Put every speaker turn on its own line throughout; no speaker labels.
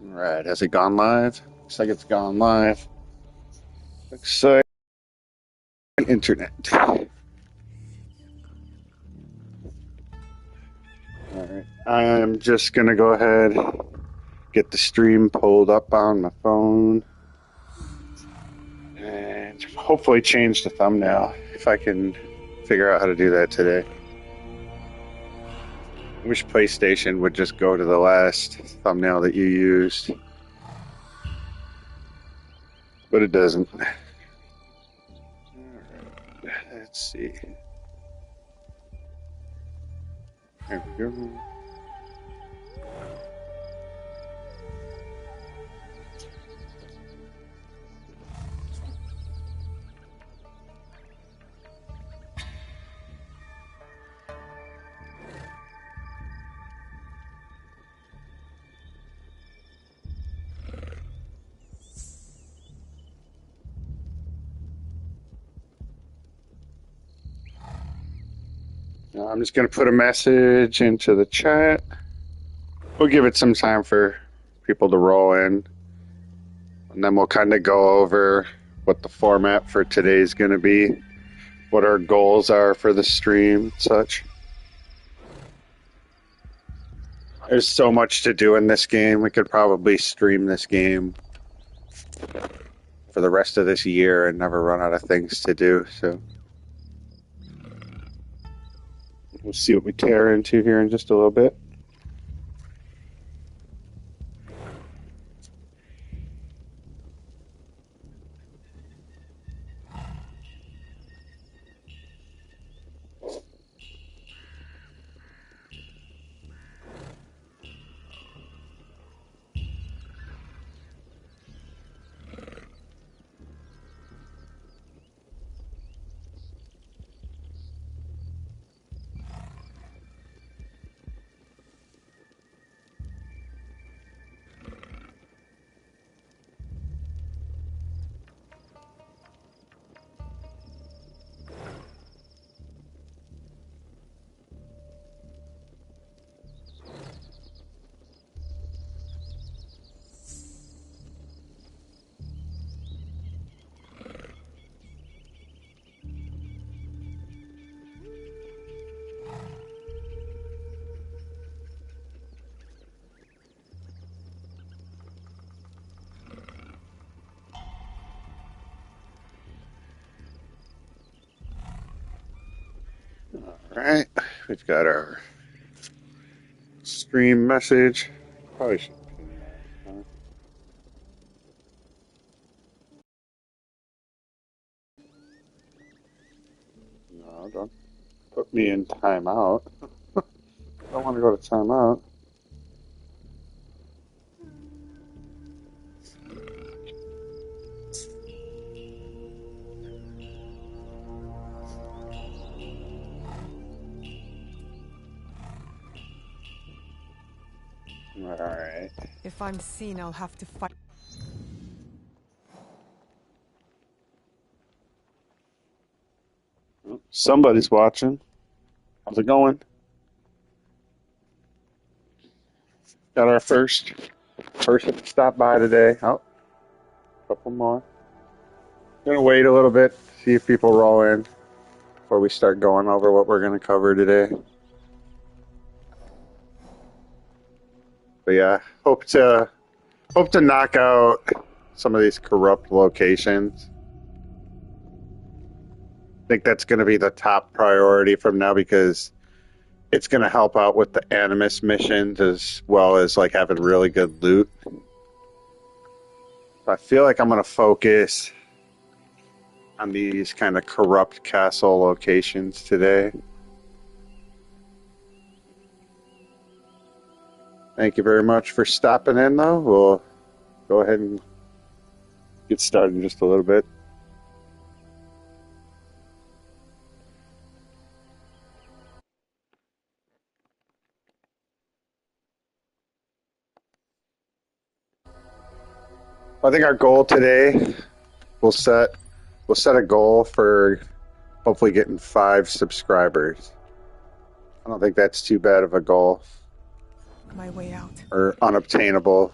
Alright, has it gone live? Looks like it's gone live. Looks like internet. Alright, I'm just gonna go ahead, get the stream pulled up on my phone, and hopefully change the thumbnail if I can figure out how to do that today. I wish PlayStation would just go to the last thumbnail that you used, but it doesn't. Alright, let's see. There we go. I'm just going to put a message into the chat. We'll give it some time for people to roll in. And then we'll kind of go over what the format for today is going to be, what our goals are for the stream and such. There's so much to do in this game. We could probably stream this game for the rest of this year and never run out of things to do. So we'll see what we tear into here in just a little bit. Alright, we've got our stream message. Probably should pin that. No, don't put me in timeout. I don't want to go to timeout. Alright.
If I'm seen, I'll have to fight.
Somebody's watching. How's it going? Got our first person to stop by today. Oh, a couple more. Gonna wait a little bit, see if people roll in before we start going over what we're gonna cover today. But yeah, hope to knock out some of these corrupt locations. I think that's going to be the top priority from now because it's going to help out with the Animus missions as well as like having really good loot. I feel like I'm going to focus on these kind of corrupt castle locations today. Thank you very much for stopping in, though. We'll go ahead and get started in just a little bit. I think our goal today, we'll set a goal for hopefully getting 5 subscribers. I don't think that's too bad of a goal.
my way out.
or unobtainable.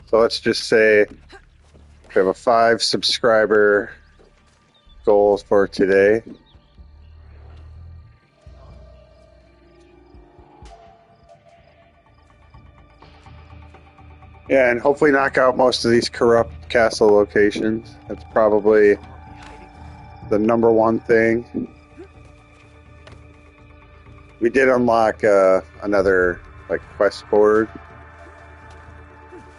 So let's just say we have a 5 subscriber goal for today. Yeah, and hopefully knock out most of these corrupt castle locations. That's probably the number one thing. We did unlock another like quest board,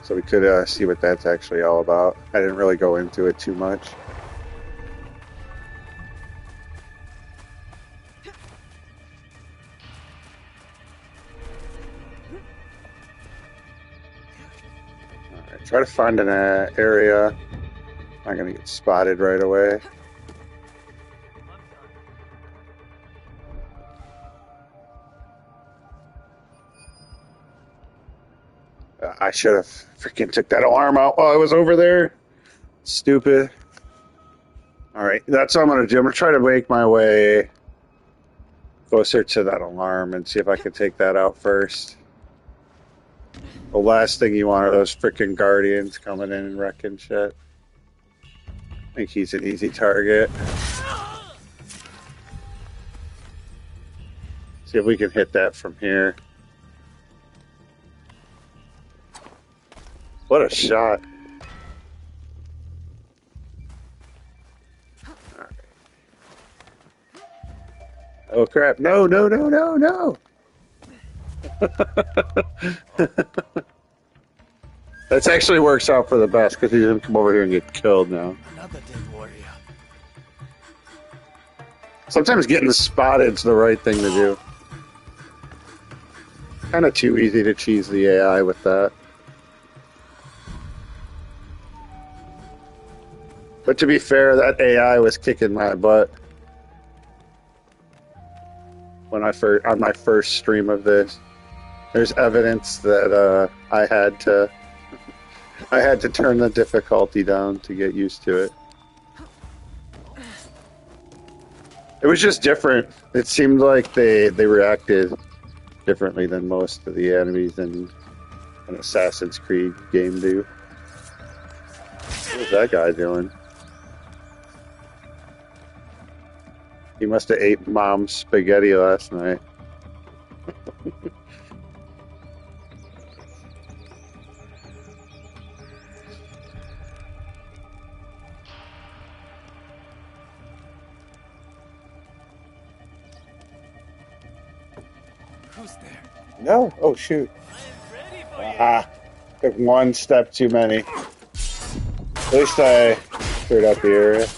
so we could see what that's actually all about. I didn't really go into it too much. Alright, try to find an area. Not gonna get spotted right away. I should have freaking took that alarm out while I was over there. Stupid. Alright, that's what I'm going to do. I'm going to try to make my way closer to that alarm and see if I can take that out first. The last thing you want are those freaking guardians coming in and wrecking shit. I think he's an easy target. See if we can hit that from here. What a shot. Right. Oh crap. No, no, no, no, no. That actually works out for the best because he doesn't come over here and get killed now.
Another dead warrior.
Sometimes getting spotted's the right thing to do. Kind of too easy to cheese the AI with that. But to be fair, that AI was kicking my butt when on my first stream of this. There's evidence that I had to turn the difficulty down to get used to it. It was just different. It seemed like they reacted differently than most of the enemies in an Assassin's Creed game do. What was that guy doing? He must have ate mom's spaghetti last night.
Who's there?
No. Oh, shoot. Ah, took one step too many. At least I cleared out the area.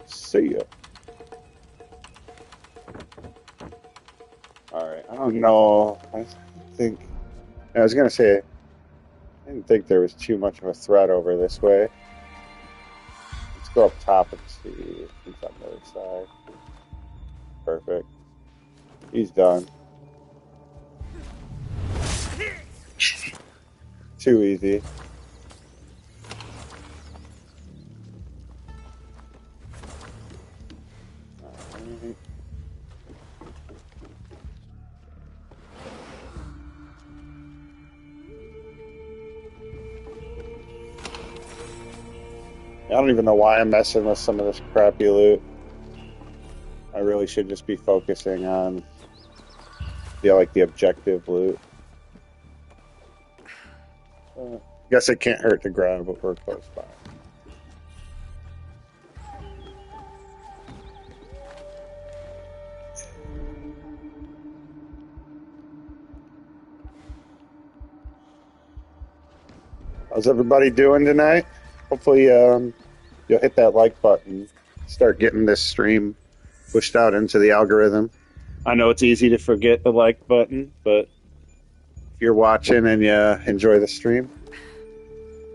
See ya. Alright, I don't know. I was gonna say, I didn't think there was too much of a threat over this way. Let's go up top and see if he's on the other side. Perfect. He's done. Too easy. Alright. I don't even know why I'm messing with some of this crappy loot. I really should just be focusing on the objective loot. Guess it can't hurt to grab, but we're close by. How's everybody doing tonight? Hopefully you'll hit that like button, start getting this stream pushed out into the algorithm. I know it's easy to forget the like button, but if you're watching and you enjoy the stream,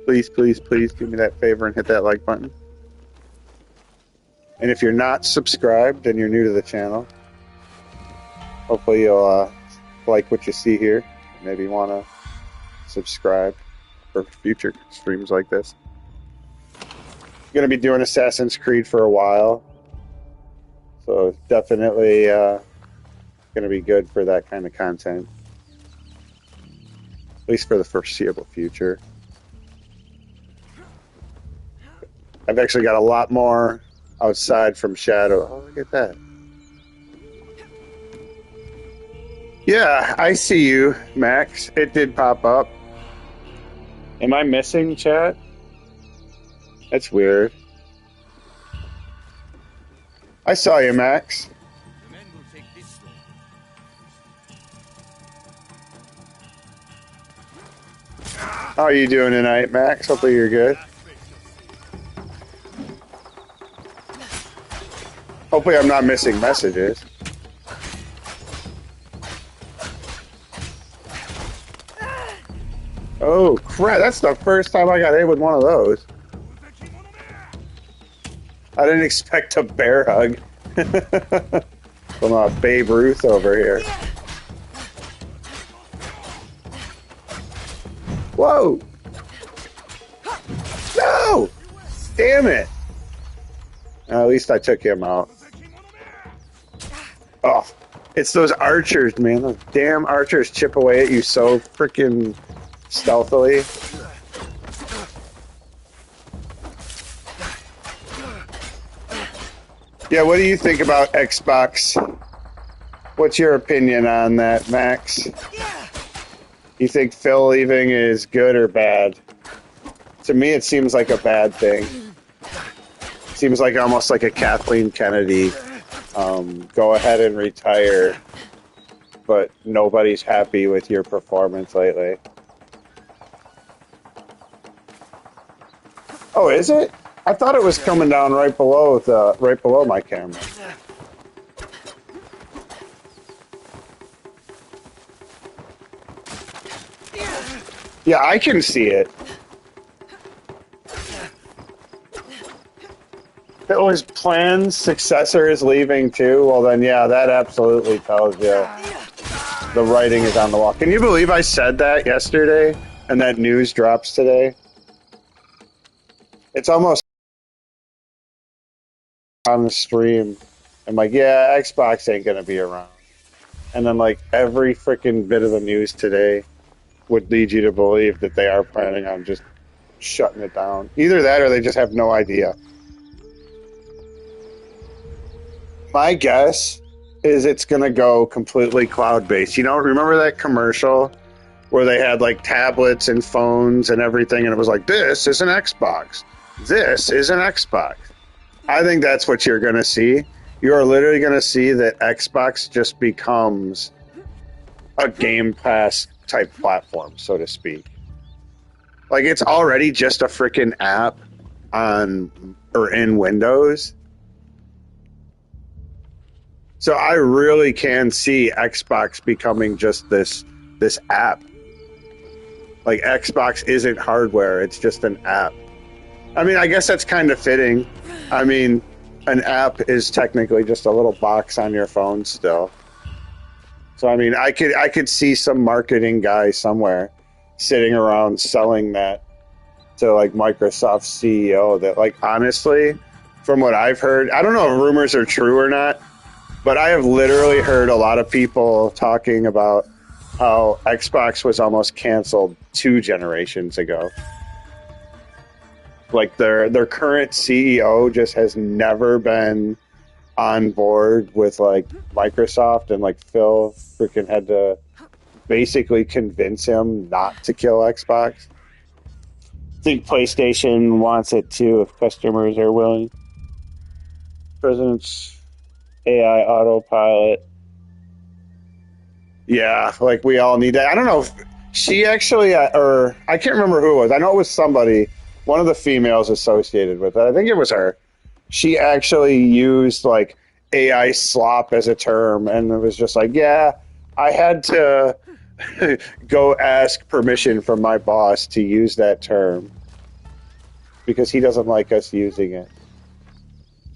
please, please, please do me that favor and hit that like button. And if you're not subscribed and you're new to the channel, hopefully you'll like what you see here. Maybe want to subscribe for future streams like this. Going to be doing Assassin's Creed for a while, so definitely going to be good for that kind of content, at least for the foreseeable future. I've actually got a lot more outside from Shadow. Oh, look at that. Yeah, I see you, Max. It did pop up. Am I missing, chat? That's weird. I saw you, Max. How are you doing tonight, Max? Hopefully you're good. Hopefully I'm not missing messages. Oh, crap. That's the first time I got hit with one of those. I didn't expect a bear hug from Babe Ruth over here. Whoa! No! Damn it! At least I took him out. Oh, it's those archers, man. Those damn archers chip away at you so freaking stealthily. Yeah, what do you think about Xbox? What's your opinion on that, Max? You think Phil leaving is good or bad? To me, it seems like a bad thing. Seems like almost like a Kathleen Kennedy. Go ahead and retire, but nobody's happy with your performance lately. Oh, is it? I thought it was coming down right below my camera. Yeah, I can see it. Phil's planned successor is leaving too. Well, then, yeah, that absolutely tells you the writing is on the wall. Can you believe I said that yesterday and that news drops today? It's almost on the stream. I'm like, yeah, Xbox ain't gonna be around. And then, like, every freaking bit of the news today would lead you to believe that they are planning on just shutting it down. Either that or they just have no idea. My guess is it's going to go completely cloud-based. You know, remember that commercial where they had, like, tablets and phones and everything, and it was like, this is an Xbox. This is an Xbox. I think that's what you're going to see. You're literally going to see that Xbox just becomes a Game Pass type platform, so to speak. Like, it's already just a freaking app on or in Windows. So I really can see Xbox becoming just this app. Like, Xbox isn't hardware, it's just an app. I mean, I guess that's kind of fitting. I mean, an app is technically just a little box on your phone still. So I mean, I could see some marketing guy somewhere sitting around selling that to, like, Microsoft's CEO that, like, honestly, from what I've heard, I don't know if rumors are true or not, but I have literally heard a lot of people talking about how Xbox was almost canceled 2 generations ago. Like, their current CEO just has never been on board with, like, Microsoft, and, like, Phil freaking had to basically convince him not to kill Xbox. I think PlayStation wants it too if customers are willing. President's AI autopilot. Yeah, like, we all need that. I don't know if she actually, or I can't remember who it was. I know it was somebody, one of the females associated with it. I think it was her. She actually used, like, AI slop as a term, and it was just like, yeah, I had to go ask permission from my boss to use that term because he doesn't like us using it.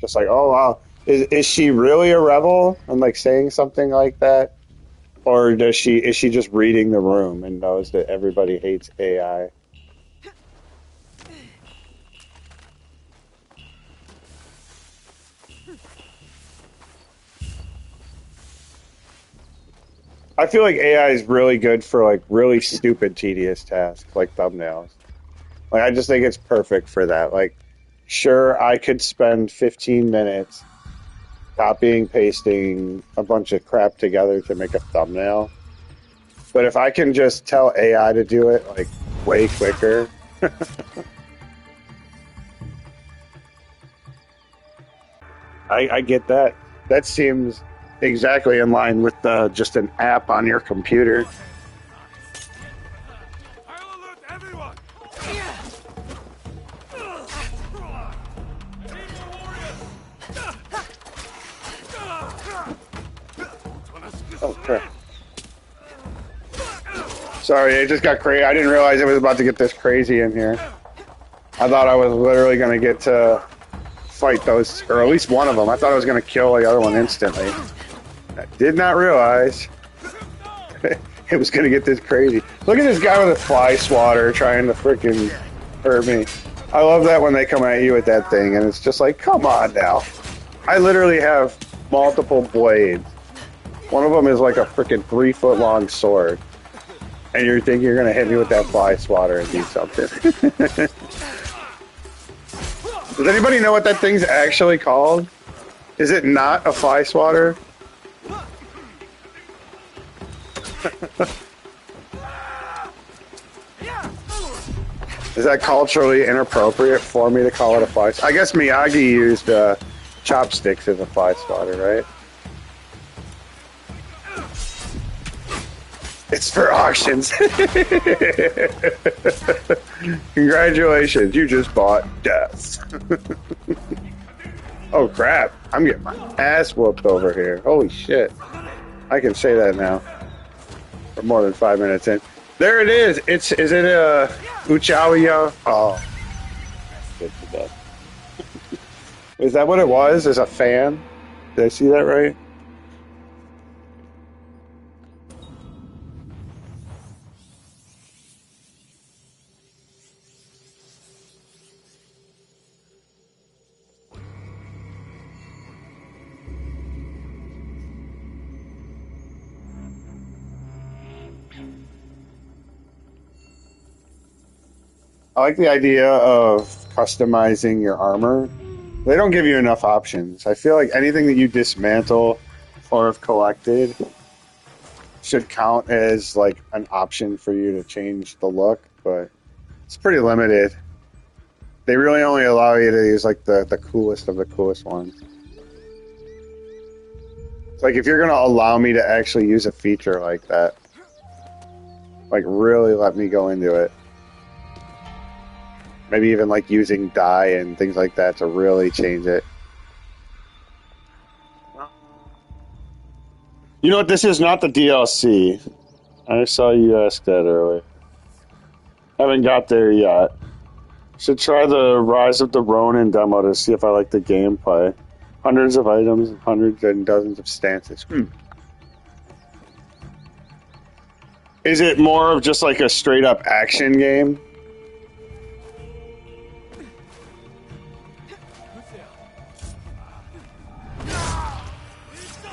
Just like, oh, wow. Is she really a rebel and, like, saying something like that? Or is she just reading the room and knows that everybody hates AI? I feel like AI is really good for like really stupid, tedious tasks like thumbnails. Like I just think it's perfect for that. Like, sure, I could spend 15 minutes copying, pasting a bunch of crap together to make a thumbnail. But if I can just tell AI to do it like way quicker, I get that. That seems exactly in line with just an app on your computer.
I'll alert everyone!
Oh crap. Sorry, it just got crazy. I didn't realize it was about to get this crazy in here. I thought I was literally going to get to fight those, or at least one of them. I thought I was going to kill the other one instantly. I did not realize it was going to get this crazy. Look at this guy with a fly swatter trying to freaking hurt me. I love that when they come at you with that thing, and it's just like, come on now. I literally have multiple blades. One of them is like a freaking 3-foot long sword. And you're thinking you're going to hit me with that fly swatter and do something. Does anybody know what that thing's actually called? Is it not a fly swatter? Is that culturally inappropriate for me to call it a fly swatter? I guess Miyagi used chopsticks as a fly swatter, right? It's for auctions. Congratulations, you just bought death. Oh crap, I'm getting my ass whooped over here. Holy shit. I can say that now. For more than 5 minutes in. There it is. Is it a Uchiha? Oh. Good to death. Is that what it was? As a fan? Did I see that right? I like the idea of customizing your armor. They don't give you enough options. I feel like anything that you dismantle or have collected should count as like an option for you to change the look, but it's pretty limited. They really only allow you to use like the coolest of the coolest ones. It's like if you're gonna allow me to actually use a feature like that, like really let me go into it. Maybe even like using dye and things like that to really change it. You know what? This is not the DLC. I saw you ask that earlier. Haven't got there yet. Should try the Rise of the Ronin demo to see if I like the gameplay. Hundreds of items, hundreds and dozens of stances. Is it more of just like a straight up action game?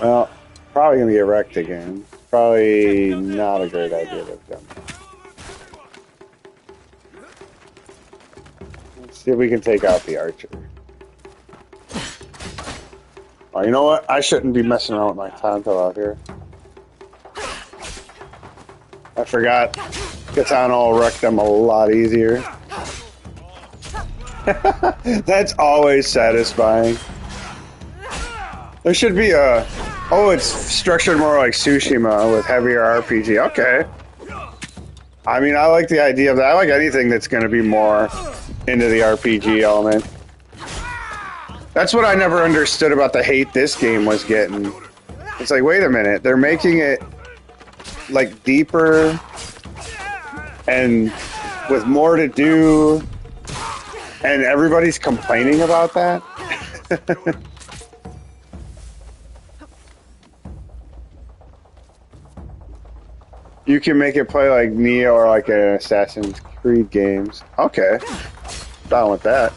Well, probably gonna get wrecked again. Probably not a great idea to have done. Let's see if we can take out the archer. Oh, you know what? I shouldn't be messing around with my Tonto out here. I forgot. Katana will wreck them a lot easier. That's always satisfying. There should be a... Oh, it's structured more like Tsushima with heavier RPG. Okay. I mean, I like the idea of that. I like anything that's going to be more into the RPG element. That's what I never understood about the hate this game was getting. It's like, wait a minute. They're making it, like, deeper and with more to do, and everybody's complaining about that? You can make it play like Neo or like an Assassin's Creed games. Okay. Down with that.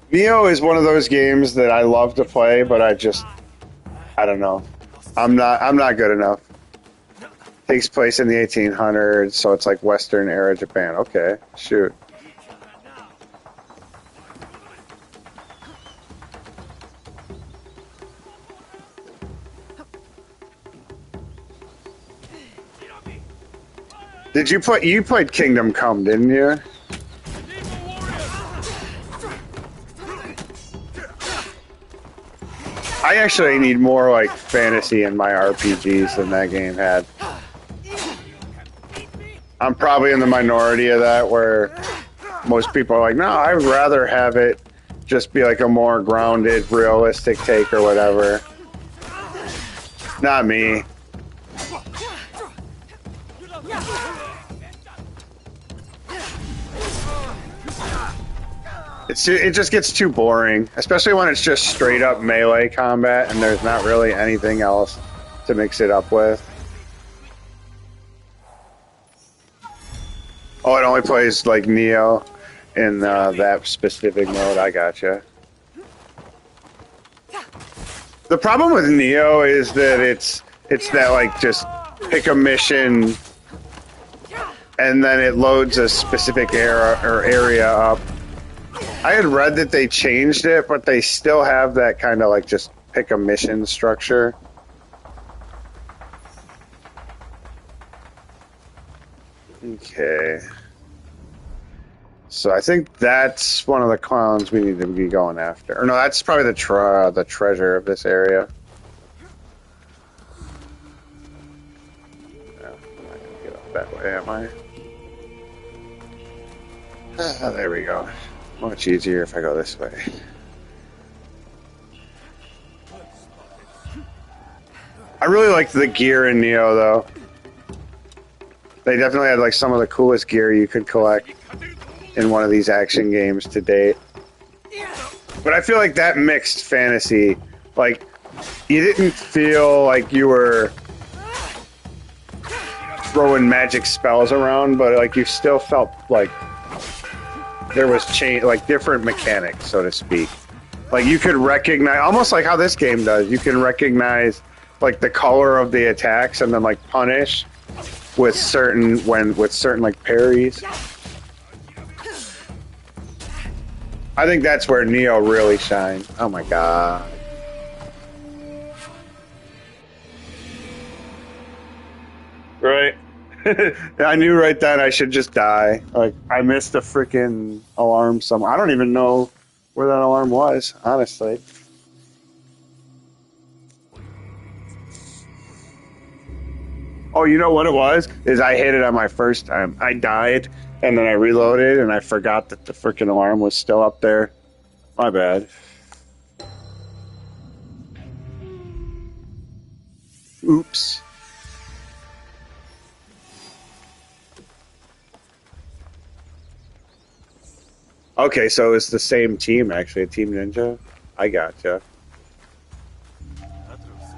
Neo is one of those games that I love to play, but I don't know. I'm not good enough. Takes place in the 1800s, so it's like Western era Japan. Okay, shoot. You played Kingdom Come, didn't you? I actually need more like fantasy in my RPGs than that game had. I'm probably in the minority of that, where most people are like, no, I'd rather have it just be like a more grounded, realistic take or whatever. Not me. It just gets too boring, especially when it's just straight up melee combat and there's not really anything else to mix it up with. Oh, it only plays like Neo in that specific mode. I gotcha. The problem with Neo is that it's that like just pick a mission and then it loads a specific area up. I had read that they changed it, but they still have that kind of like just pick a mission structure. Okay. So I think that's one of the clowns we need to be going after. Or no, that's probably the treasure of this area. No, I'm not gonna get up that way, am I? Ah, there we go. Much easier if I go this way. I really liked the gear in Neo, though. They definitely had like some of the coolest gear you could collect in one of these action games to date. But I feel like that mixed fantasy, like, you didn't feel like you were throwing magic spells around, but like you still felt like there was like different mechanics, so to speak. Like you could recognize, almost like how this game does, you can recognize like the color of the attacks and then like punish with certain like parries. I think that's where Neo really shines. Oh my god. Right. I knew right then I should just die. Like, I missed a freaking alarm somewhere. I don't even know where that alarm was, honestly. Oh, you know what it was? Is I hit it on my first time. I died, and then I reloaded, and I forgot that the freaking alarm was still up there. My bad. Oops. Okay, so it's the same team, actually, Team Ninja. I gotcha.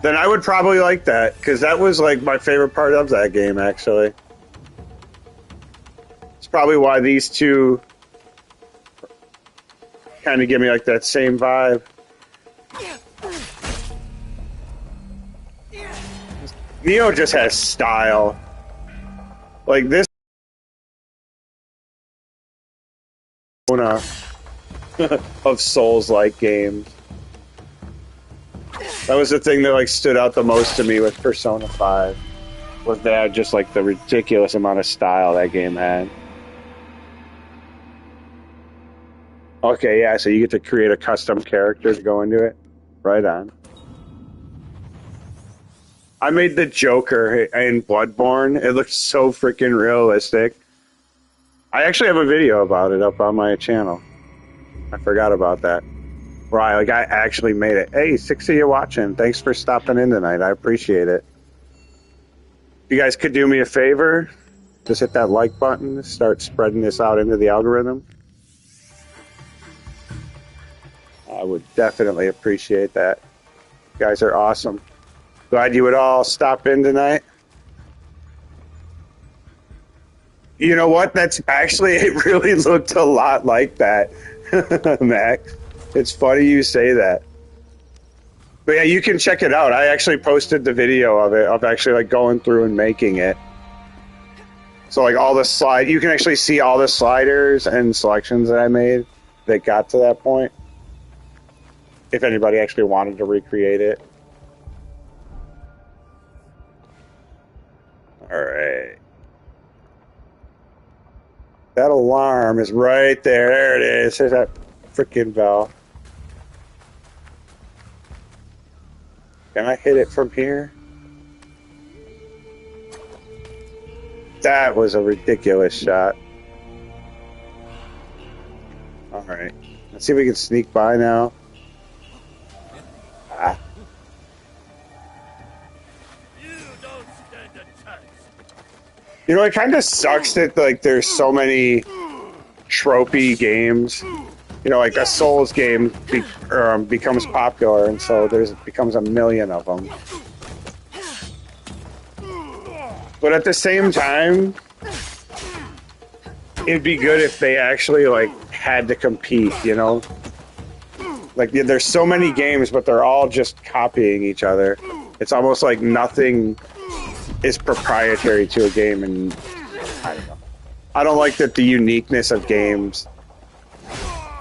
Then I would probably like that, because that was like my favorite part of that game, actually. It's probably why these two kind of give me like that same vibe. Neo just has style. Like this of Souls-like games. That was the thing that like stood out the most to me with Persona 5. Was that just like the ridiculous amount of style that game had. Okay, yeah, so you get to create a custom character to go into it. Right on. I made the Joker in Bloodborne. It looked so freaking realistic. I actually have a video about it up on my channel. I forgot about that. Where I actually made it. Hey, 6 of you watching. Thanks for stopping in tonight. I appreciate it. If you guys could do me a favor, just hit that like button. Start spreading this out into the algorithm. I would definitely appreciate that. You guys are awesome. Glad you would all stop in tonight. You know what? That's actually, it really looked a lot like that, Max. It's funny you say that. But yeah, you can check it out. I actually posted the video of it, of actually like going through and making it. So like all the slide, you can actually see all the sliders and selections that I made that got to that point. If anybody actually wanted to recreate it. All right. That alarm is right there. There it is. There's that freaking bell. Can I hit it from here? That was a ridiculous shot. All right. Let's see if we can sneak by now. Ah. You know, it kind of sucks that like there's so many tropey games. You know, like a Souls game becomes popular, and so becomes a million of them. But at the same time, it'd be good if they actually like had to compete. You know, like there's so many games, but they're all just copying each other. It's almost like nothing is proprietary to a game, and I don't know. I don't like that the uniqueness of games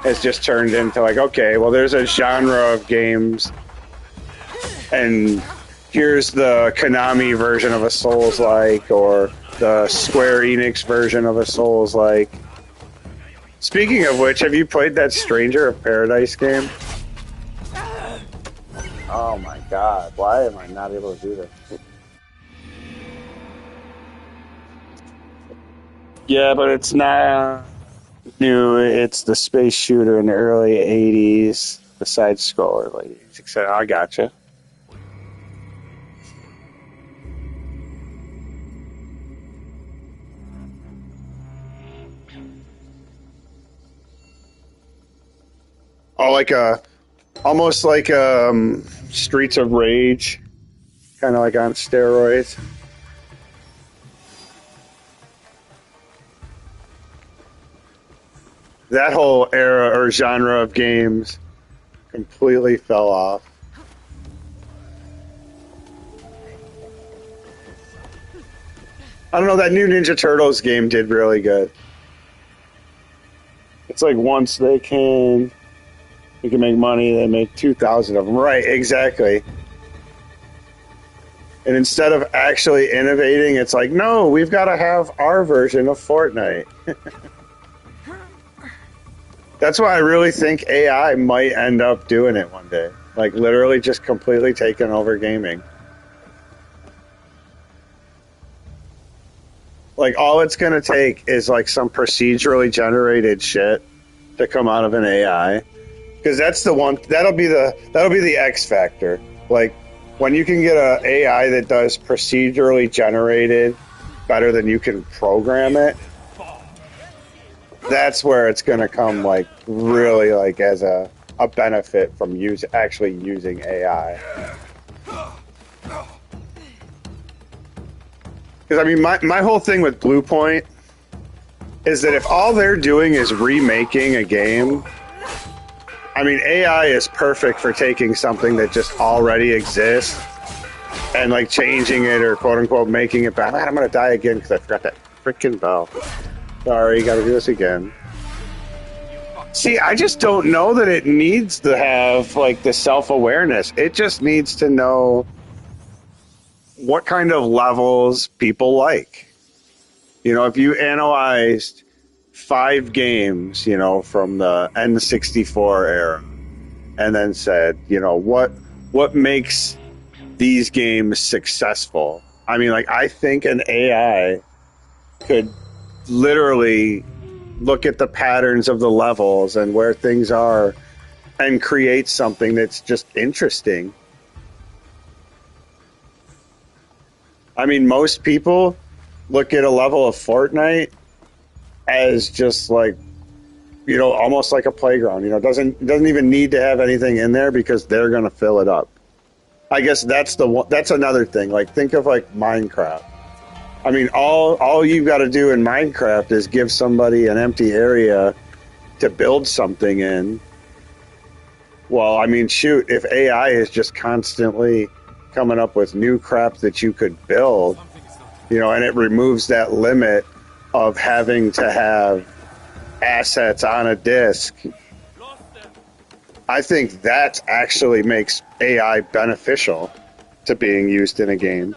has just turned into like, okay, well, there's a genre of games, and here's the Konami version of a Souls-like, or the Square Enix version of a Souls-like. Speaking of which, have you played that Stranger of Paradise game? Oh my god, why am I not able to do this? Yeah, but it's not new. It's the space shooter in the early 80s, the side scroller. Like, I gotcha. Oh, almost like Streets of Rage, kind of like on steroids. That whole era or genre of games completely fell off. I don't know, that new Ninja Turtles game did really good. It's like once they can make money, they make 2,000 of them. Right, exactly. And instead of actually innovating, it's like, no, we've got to have our version of Fortnite. That's why I really think AI might end up doing it one day. Like, literally just completely taking over gaming. Like, all it's going to take is, like, some procedurally generated shit to come out of an AI. Because that's the one, that'll be the X factor. Like, when you can get an AI that does procedurally generated better than you can program it, that's where it's going to come, like, really, like, as a benefit from actually using AI. Because, I mean, my whole thing with Bluepoint is that if all they're doing is remaking a game, I mean, AI is perfect for taking something that just already exists and, like, changing it or, quote-unquote, making it better. I'm going to die again because I forgot that freaking bell. Sorry, gotta do this again. See, I just don't know that it needs to have, like, the self-awareness. It just needs to know what kind of levels people like. You know, if you analyzed 5 games, you know, from the N64 era, and then said, you know, what makes these games successful? I mean, like, I think an AI could literally look at the patterns of the levels and where things are and create something that's just interesting. I mean, most people look at a level of Fortnite as just like, you know, almost like a playground. You know, it doesn't even need to have anything in there because they're going to fill it up. I guess that's the one. That's another thing. Like, think of like Minecraft. I mean, all you've got to do in Minecraft is give somebody an empty area to build something in. Well, I mean, shoot, if AI is just constantly coming up with new crap that you could build, you know, and it removes that limit of having to have assets on a disk, I think that actually makes AI beneficial to being used in a game.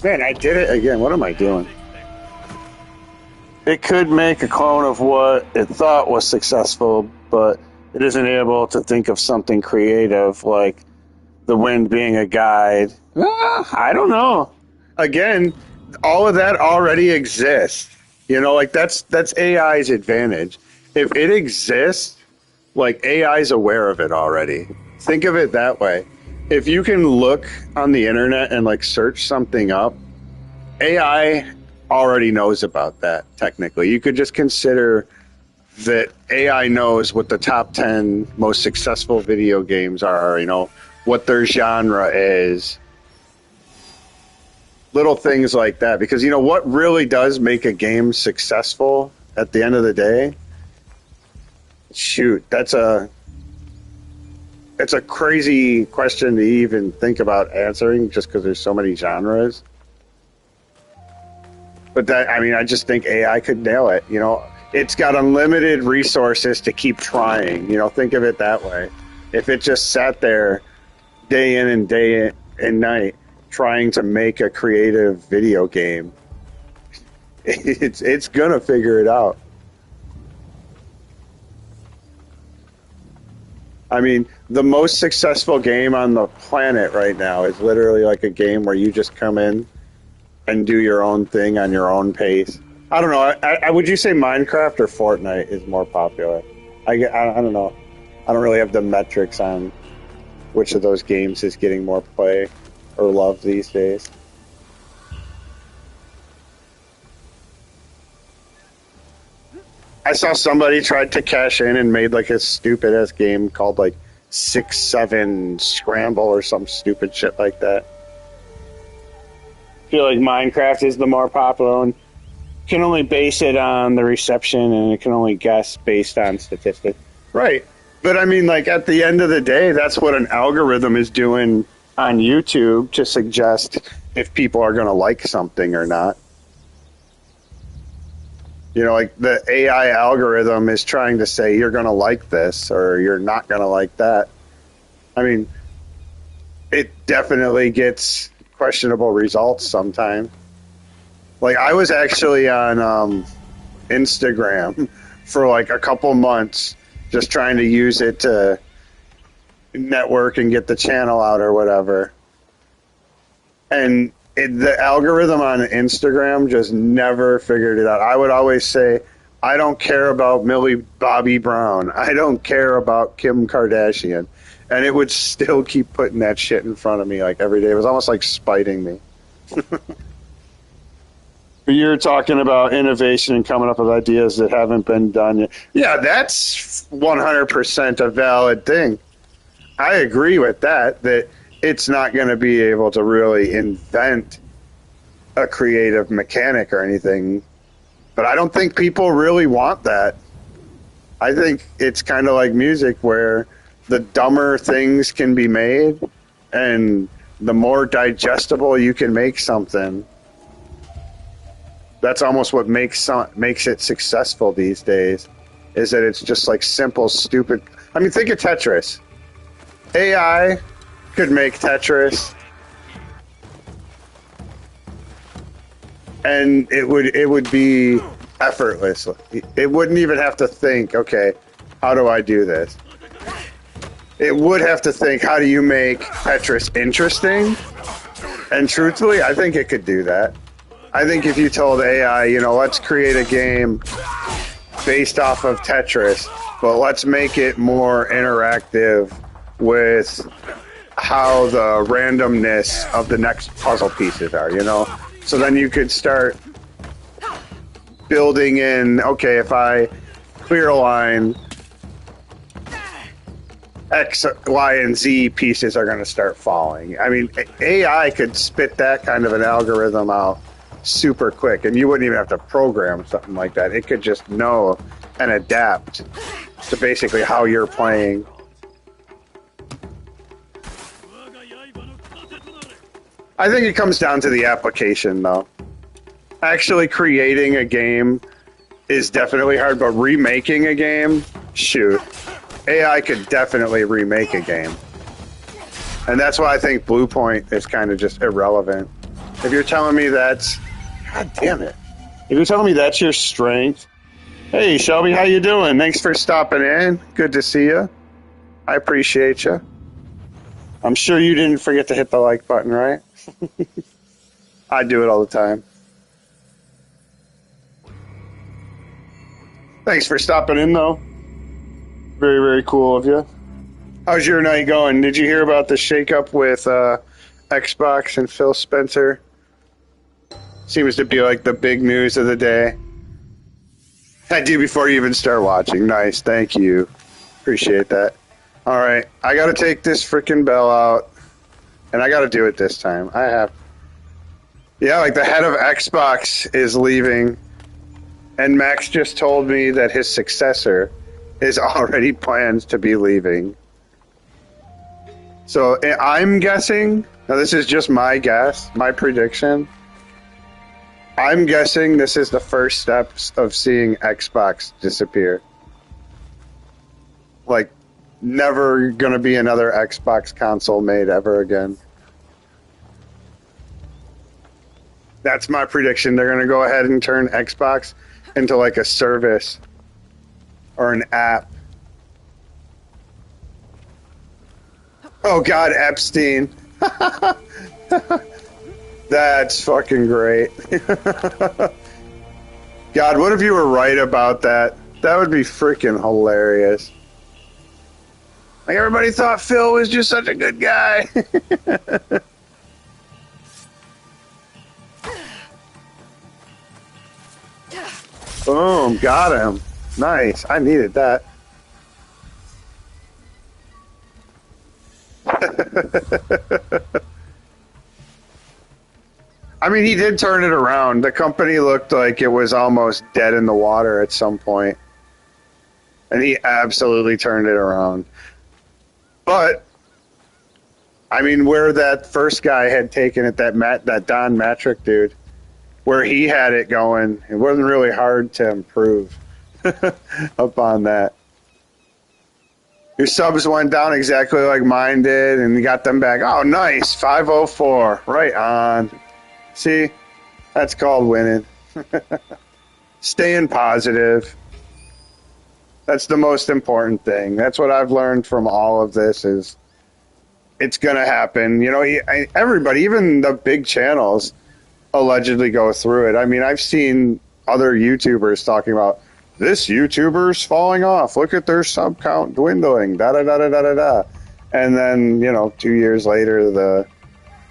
Man, I did it again. What am I doing? It could make a clone of what it thought was successful, but it isn't able to think of something creative like the wind being a guide. I don't know. Again, all of that already exists. You know, like that's AI's advantage. If it exists, like AI's aware of it already. Think of it that way. If you can look on the internet and like search something up, AI already knows about that technically. You could just consider that AI knows what the top 10 most successful video games are, you know, what their genre is. Little things like that. Because, you know, what really does make a game successful at the end of the day? Shoot, that's a crazy question to even think about answering just because there's so many genres. But that, I mean, I just think AI could nail it. You know, it's got unlimited resources to keep trying. You know, think of it that way. If it just sat there day in and day and night trying to make a creative video game, it's gonna figure it out. I mean, the most successful game on the planet right now is literally like a game where you just come in and do your own thing on your own pace. I don't know. Would you say Minecraft or Fortnite is more popular? I don't know. I don't really have the metrics on which of those games is getting more play or love these days. I saw somebody tried to cash in and made like a stupid ass game called like 6-7 Scramble or some stupid shit like that. I feel like Minecraft is the more popular one. Can only base it on the reception and it can only guess based on statistics. Right. But I mean, like at the end of the day, that's what an algorithm is doing on YouTube to suggest if people are going to like something or not. You know, like the AI algorithm is trying to say you're going to like this or you're not going to like that. I mean, it definitely gets questionable results sometimes. Like I was actually on Instagram for like a couple months just trying to use it to network and get the channel out or whatever. And the algorithm on Instagram just never figured it out. I would always say, I don't care about Millie Bobby Brown. I don't care about Kim Kardashian. And it would still keep putting that shit in front of me like every day. It was almost like spiting me. You're talking about innovation and coming up with ideas that haven't been done yet. Yeah, that's 100% a valid thing. I agree with that it's not going to be able to really invent a creative mechanic or anything. But I don't think people really want that. I think it's kind of like music where the dumber things can be made and the more digestible you can make something. That's almost what makes it successful these days, is that it's just like simple, stupid. I mean, think of Tetris. AI could make Tetris, and it would be effortless. It wouldn't even have to think, okay, how do I do this? It would have to think, how do you make Tetris interesting? And truthfully, I think it could do that. I think if you told AI, you know, let's create a game based off of Tetris, but let's make it more interactive with how the randomness of the next puzzle pieces are, you know? So then you could start building in, okay, if I clear line, X, Y, and Z pieces are going to start falling. I mean, AI could spit that kind of an algorithm out super quick, and you wouldn't even have to program something like that. It could just know and adapt to basically how you're playing. I think it comes down to the application, though. Actually creating a game is definitely hard, but remaking a game, shoot. AI could definitely remake a game. And that's why I think Blue Point is kind of just irrelevant. If you're telling me that's... God damn it. If you're telling me that's your strength... Hey, Shelby, how you doing? Thanks for stopping in. Good to see you. I appreciate you. I'm sure you didn't forget to hit the like button, right? I do it all the time. Thanks for stopping in, though. Very, very cool of you. How's your night going? Did you hear about the shakeup with Xbox and Phil Spencer? Seems to be like the big news of the day. I do before you even start watching. Nice, thank you. Appreciate that. All right, I got to take this freaking bell out, and I got to do it this time. I have. Yeah, like the head of Xbox is leaving, and Max just told me that his successor is already planned to be leaving. So I'm guessing, now this is just my guess, my prediction. I'm guessing this is the first steps of seeing Xbox disappear. Like, never gonna be another Xbox console made ever again. That's my prediction. They're gonna go ahead and turn Xbox into like a service or an app. Oh God, Epstein. That's fucking great. God, what if you were right about that? That would be freaking hilarious. Like, everybody thought Phil was just such a good guy. Boom, got him. Nice, I needed that. I mean, he did turn it around. The company looked like it was almost dead in the water at some point. And he absolutely turned it around. But, I mean, where that first guy had taken it, that Don Matrick dude, where he had it going, it wasn't really hard to improve upon that. Your subs went down exactly like mine did, and you got them back. Oh, nice. 504. Right on. See? That's called winning. Staying positive. That's the most important thing. That's what I've learned from all of this is it's going to happen. You know, everybody, even the big channels, allegedly go through it. I mean, I've seen other YouTubers talking about this YouTuber's falling off. Look at their sub count dwindling. Da-da-da-da-da-da-da. And then, you know, 2 years later, the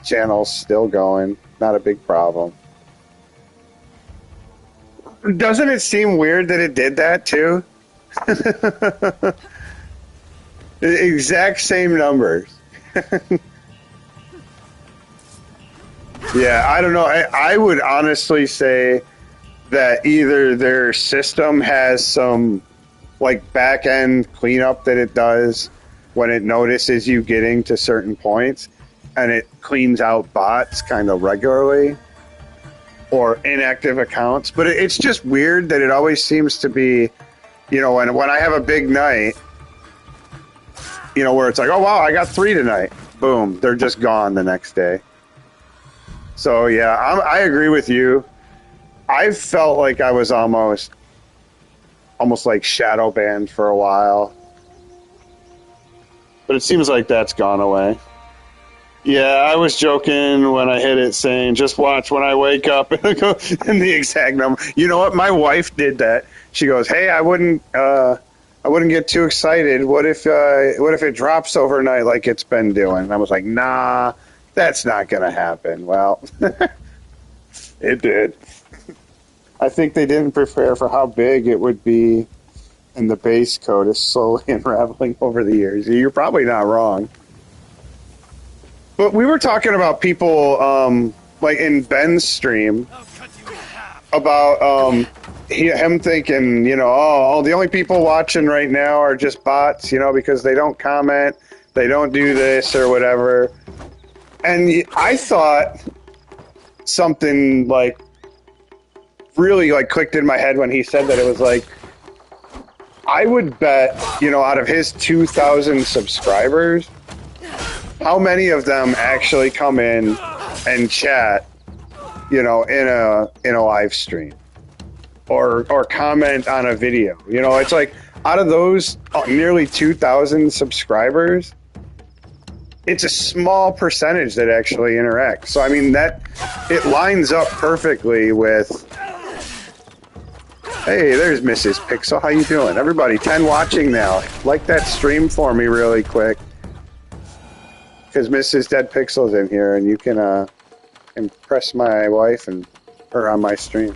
channel's still going. Not a big problem. Doesn't it seem weird that it did that, too? The exact same numbers. Yeah, I don't know. I would honestly say that either their system has some like back end cleanup that it does when it notices you getting to certain points, and it cleans out bots kind of regularly or inactive accounts. But it's just weird that it always seems to be, you know, when I have a big night, you know, where it's like, oh wow, I got 3 tonight. Boom, they're just gone the next day. So yeah, I agree with you. I felt like I was almost like shadow banned for a while. But it seems like that's gone away. Yeah, I was joking when I hit it saying, just watch when I wake up and the exact number. You know what? My wife did that. She goes, hey, I wouldn't get too excited. What if it drops overnight like it's been doing? And I was like, nah, that's not going to happen. Well, it did. I think they didn't prepare for how big it would be and the base code is slowly unraveling over the years. You're probably not wrong. But we were talking about people, like in Ben's stream,
I'll cut you in half.
about him thinking, you know, oh, the only people watching right now are just bots, you know, because they don't comment, they don't do this or whatever. And I thought something like really like clicked in my head when he said that. It was like, I would bet, you know, out of his 2,000 subscribers, how many of them actually come in and chat, you know, in a live stream or comment on a video. You know, it's like out of those nearly 2,000 subscribers, it's a small percentage that actually interacts. So I mean that it lines up perfectly with, hey, there's Mrs. Pixel. How you doing? Everybody, 10 watching now. Like that stream for me really quick. Because Mrs. Dead Pixel's in here, and you can impress my wife and her on my stream.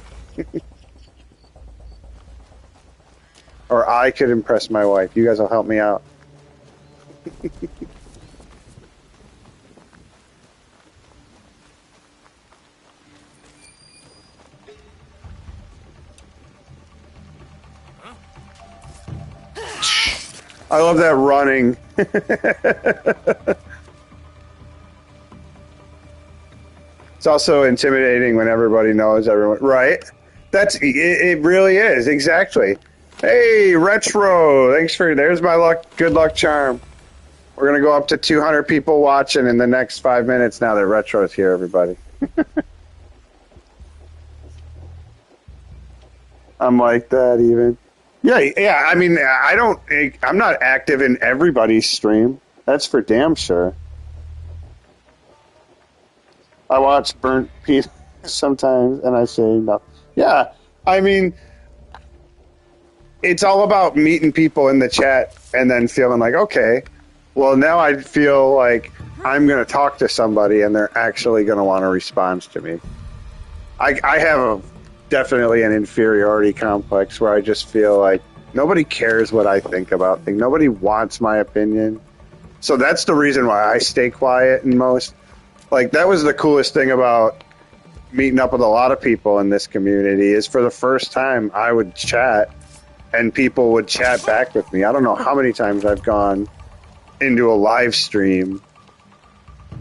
Or I could impress my wife. You guys will help me out. I love that running. It's also intimidating when everybody knows everyone, right? It really is, exactly. Hey, Retro, there's my good luck charm. We're going to go up to 200 people watching in the next 5 minutes now that Retro's here, everybody. I'm like that even. Yeah, I mean, I'm not active in everybody's stream. That's for damn sure. I watch Burnt Pizza sometimes, and I say no. Yeah, I mean, it's all about meeting people in the chat and then feeling like, okay, well, now I feel like I'm going to talk to somebody and they're actually going to want to respond to me. I have definitely an inferiority complex where I just feel like nobody cares what I think about things. Nobody wants my opinion. So that's the reason why I stay quiet in most. Like, that was the coolest thing about meeting up with a lot of people in this community is for the first time I would chat and people would chat back with me. I don't know how many times I've gone into a live stream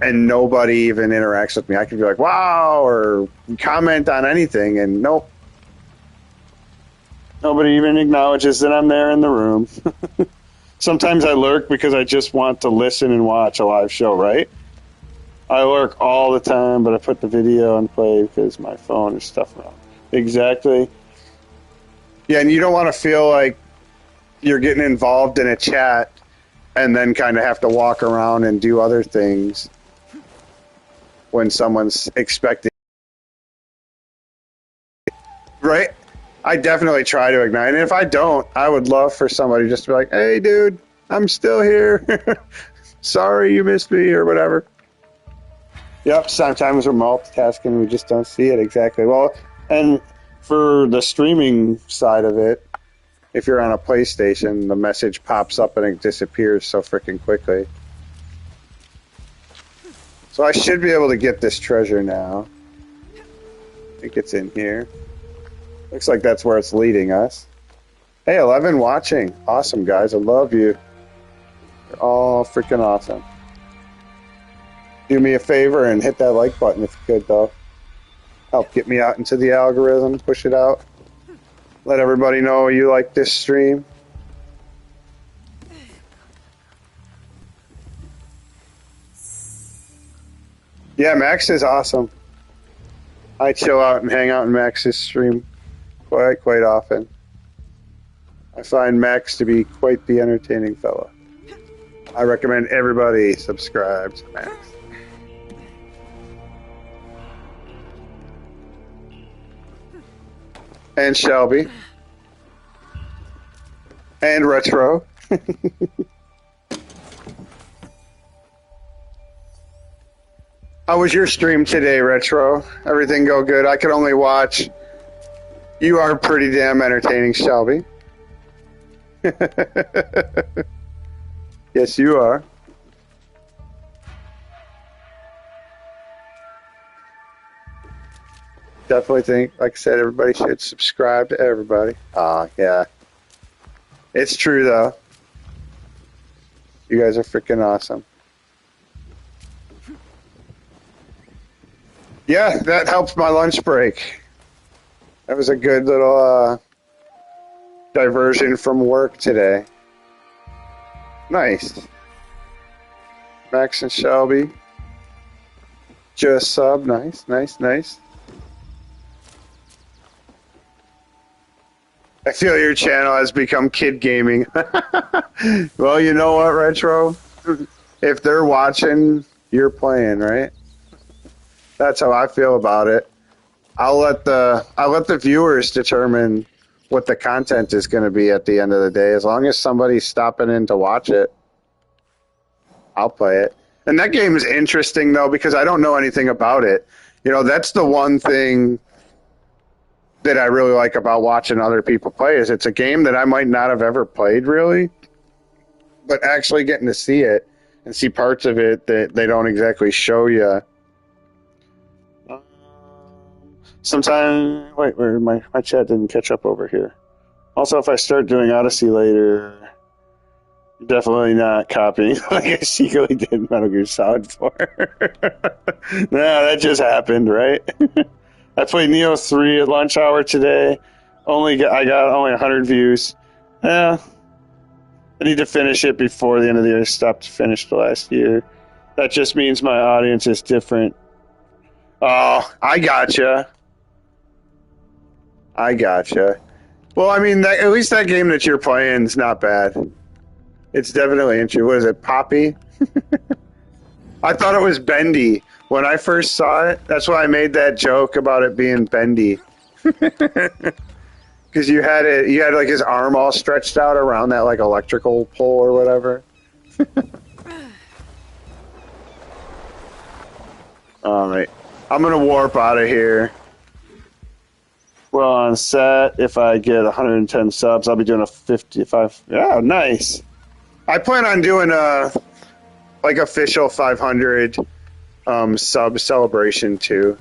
and nobody even interacts with me. I could be like, wow, or comment on anything, and nope. Nobody even acknowledges that I'm there in the room. Sometimes I lurk because I just want to listen and watch a live show, right? I lurk all the time, but I put the video on play because my phone is stuff around. Exactly. Yeah, and you don't want to feel like you're getting involved in a chat and then kind of have to walk around and do other things when someone's expecting. Right? I definitely try to ignite. And if I don't, I would love for somebody just to be like, hey, dude, I'm still here. Sorry you missed me or whatever. Yep, sometimes we're multitasking. We just don't see it exactly. Well, and for the streaming side of it, if you're on a PlayStation, the message pops up and it disappears so freaking quickly. So I should be able to get this treasure now. I think it's in here. Looks like that's where it's leading us. Hey, 11 watching. Awesome, guys. I love you. You're all freaking awesome. Do me a favor and hit that like button if you could, though. Help get me out into the algorithm. Push it out. Let everybody know you like this stream. Yeah, Max is awesome. I chill out and hang out in Max's stream quite often. I find Max to be quite the entertaining fellow. I recommend everybody subscribe to Max. And Shelby. And Retro. How was your stream today, Retro? Everything go good? I could only watch. You are pretty damn entertaining, Shelby. Yes, you are. Definitely think, like I said, everybody should subscribe to everybody. Yeah. It's true, though. You guys are freaking awesome. Yeah, that helped my lunch break. That was a good little diversion from work today. Nice. Max and Shelby. Just sub. Nice, nice, nice. I feel your channel has become kid gaming. Well, you know what, Retro? If they're watching, you're playing, right? That's how I feel about it. I'll let the viewers determine what the content is going to be at the end of the day. As long as somebody's stopping in to watch it, I'll play it. And that game is interesting, though, because I don't know anything about it. You know, that's the one thing that I really like about watching other people play is it's a game that I might not have ever played, really. But actually getting to see it and see parts of it that they don't exactly show you. Sometimes, wait, where my chat didn't catch up over here. Also, if I start doing Odyssey later, definitely not copying like I secretly did Metal Gear Solid 4. No, that just happened, right? I played Neo 3 at lunch hour today. I got only 100 views. Yeah, I need to finish it before the end of the year. I stopped to finish the last year. That just means my audience is different. Oh, I gotcha. Well, I mean, at least that game that you're playing is not bad. It's definitely interesting. What is it, Poppy? I thought it was bendy. When I first saw it, that's why I made that joke about it being bendy. Because you had like his arm all stretched out around that like electrical pole or whatever. All right, I'm gonna warp out of here. Well, on set, if I get 110 subs, I'll be doing a 55. Yeah, nice. I plan on doing a like official 500 sub celebration too.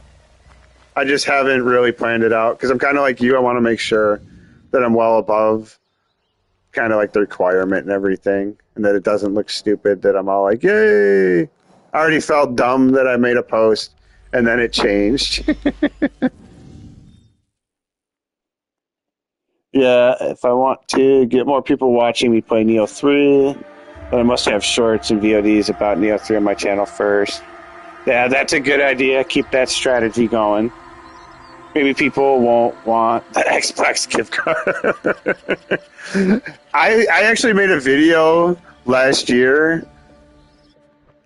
I just haven't really planned it out because I'm kind of like you. I want to make sure that I'm well above kind of like the requirement and everything, and that it doesn't look stupid that I'm all like, yay. I already felt dumb that I made a post and then it changed. Yeah, if I want to get more people watching me play Neo 3, then I must have shorts and VODs about Neo 3 on my channel first. Yeah, that's a good idea. Keep that strategy going. Maybe people won't want the Xbox gift card. I actually made a video last year.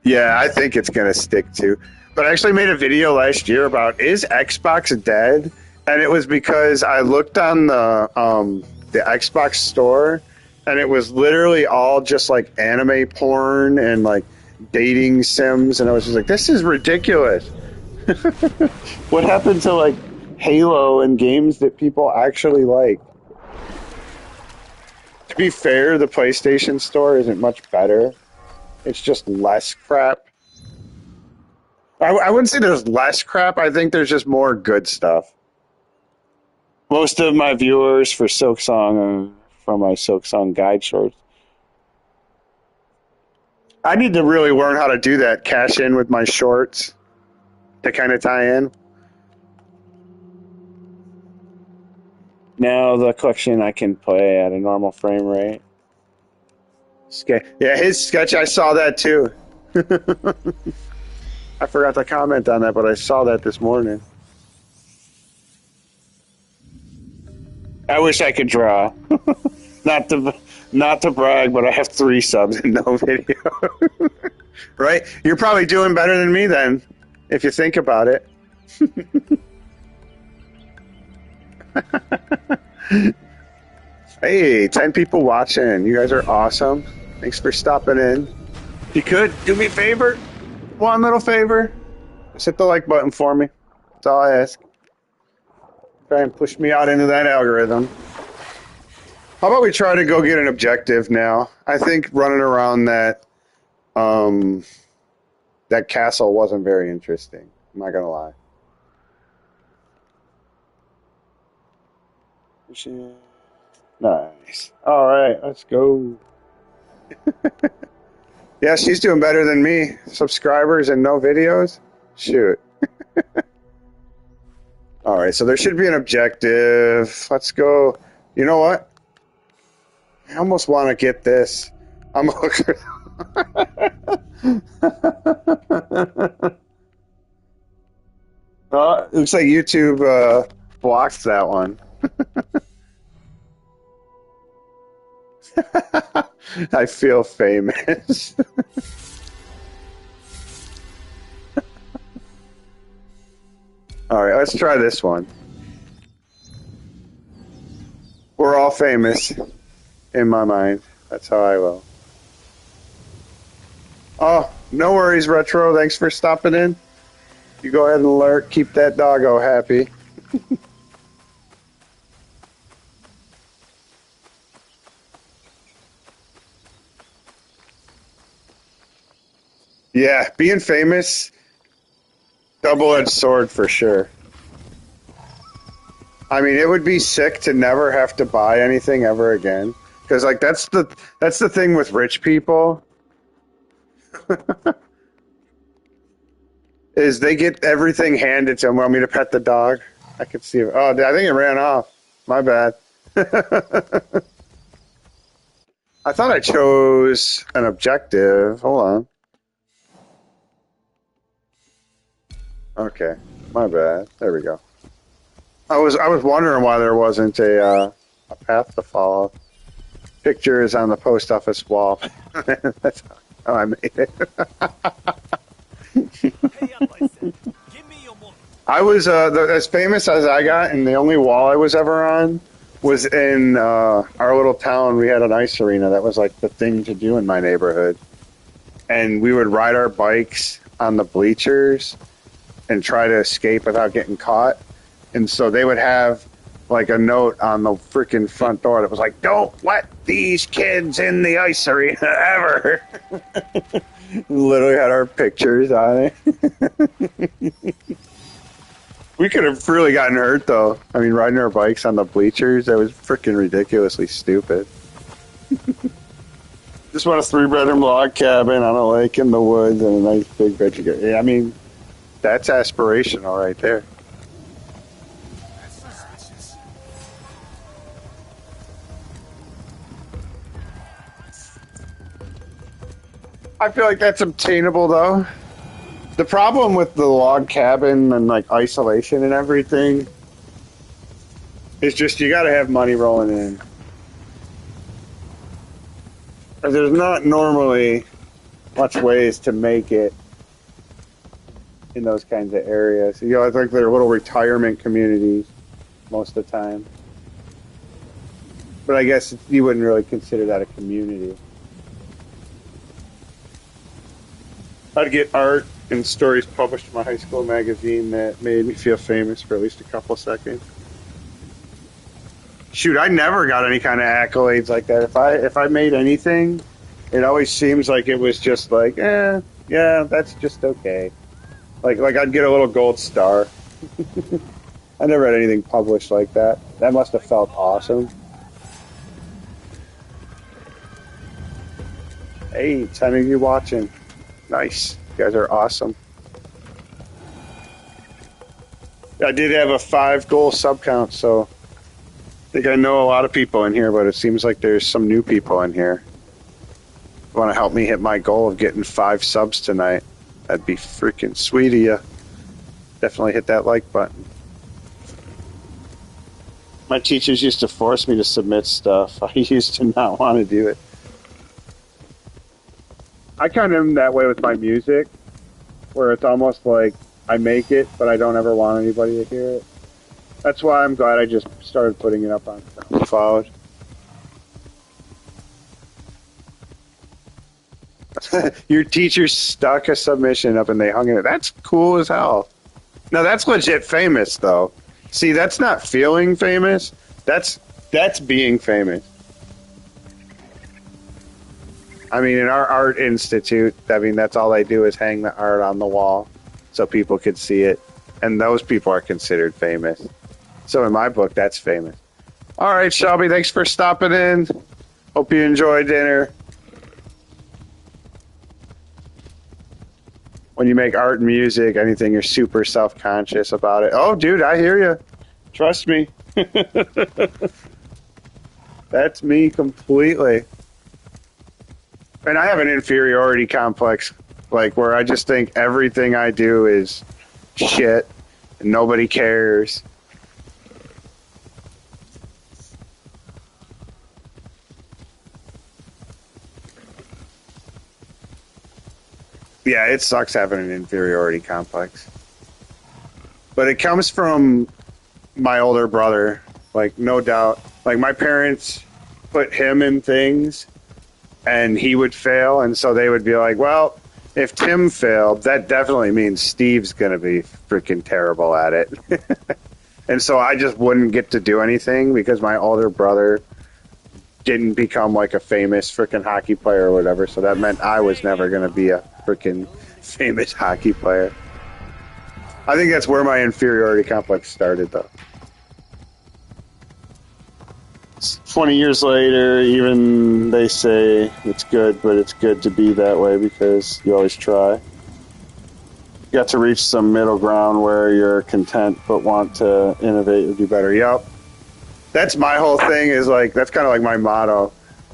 Yeah, I think it's going to stick too. But I actually made a video last year about, is Xbox dead? And it was because I looked on the Xbox store, and it was literally all just like anime porn and like dating sims, and I was just like, this is ridiculous. What happened to like Halo and games that people actually like? To be fair, the PlayStation Store isn't much better. It's just less crap. I wouldn't say there's less crap. I think there's just more good stuff. Most of my viewers for Silksong are from my Silksong guide shorts. I need to really learn how to do that, cash in with my shorts to kind of tie in. Now the collection I can play at a normal frame rate. Yeah, his sketch, I saw that too. I forgot to comment on that, but I saw that this morning. I wish I could draw. Not to brag, but I have 3 subs and no video. Right? You're probably doing better than me then, if you think about it. Hey, 10 people watching. You guys are awesome. Thanks for stopping in. If you could, do me a favor. One little favor. Just hit the like button for me. That's all I ask. Try and push me out into that algorithm. How about we try to go get an objective now? I think running around that castle wasn't very interesting. I'm not gonna lie. Nice. All right, let's go. Yeah, she's doing better than me. Subscribers and no videos? Shoot. All right, so there should be an objective. Let's go. You know what? I almost want to get this. I'm a hooker. It looks like YouTube blocks that one. I feel famous. All right, let's try this one. We're all famous in my mind. That's how I will. Oh, no worries, Retro. Thanks for stopping in. You go ahead and alert. Keep that doggo happy. Yeah, being famous, double-edged sword for sure. I mean, it would be sick to never have to buy anything ever again. Because, like, that's the thing with rich people. Is they get everything handed to them. Want me to pet the dog? I could see it. Oh, I think it ran off. My bad. I thought I chose an objective. Hold on. Okay, my bad. There we go. I was wondering why there wasn't a path to follow. Picture is on the post office wall. That's how I made it. I was as famous as I got, and the only wall I was ever on was in our little town. We had an ice arena. That was like the thing to do in my neighborhood. And we would ride our bikes on the bleachers and try to escape without getting caught. And so they would have like a note on the freaking front door that was like, "Don't let these kids in the ice arena ever." Literally had our pictures on it. We could have really gotten hurt though. I mean, riding our bikes on the bleachers, that was freaking ridiculously stupid. Just want a 3-bedroom log cabin on a lake in the woods and a nice big veggie. Yeah, I mean, that's aspirational right there. I feel like that's obtainable though. The problem with the log cabin and like isolation and everything is just you gotta have money rolling in. There's not normally much ways to make it in those kinds of areas. You know, I think they're little retirement communities most of the time. But I guess you wouldn't really consider that a community. I'd get art and stories published in my high school magazine that made me feel famous for at least a couple seconds. Shoot, I never got any kind of accolades like that. If I made anything, it always seems like it was just like, yeah, that's just okay. Like I'd get a little gold star. I never had anything published like that. That must have felt awesome. Hey, 10 of you watching. Nice. You guys are awesome. I did have a 5-goal sub count, so I think I know a lot of people in here, but it seems like there's some new people in here. Want to help me hit my goal of getting 5 subs tonight? That'd be freaking sweet of you. Definitely hit that like button. My teachers used to force me to submit stuff. I used to not want to do it. I kind of am that way with my music, where it's almost like I make it, but I don't ever want anybody to hear it. That's why I'm glad I just started putting it up on SoundCloud. Your teacher stuck a submission up and they hung it. That's cool as hell. Now that's legit famous, though. See, that's not feeling famous. That's being famous. I mean, in our art institute, I mean, that's all they do is hang the art on the wall so people could see it. And those people are considered famous. So in my book, that's famous. All right, Shelby, thanks for stopping in. Hope you enjoy dinner. When you make art and music, anything, you're super self-conscious about it. Oh, dude, I hear you. Trust me. That's me completely. And I have an inferiority complex, like where I just think everything I do is shit and nobody cares. Yeah, it sucks having an inferiority complex. But it comes from my older brother, like, no doubt. Like, my parents put him in things, and he would fail, and so they would be like, well, if Tim failed, that definitely means Steve's going to be freaking terrible at it. And so I just wouldn't get to do anything because my older brother didn't become, like, a famous freaking hockey player or whatever, so that meant I was never going to be a freaking famous hockey player. I think that's where my inferiority complex started, though. 20 years later, even they say it's good, but it's good to be that way because you always try. You got to reach some middle ground where you're content but want to innovate and do better. Yep. That's my whole thing is like, that's kind of like my motto.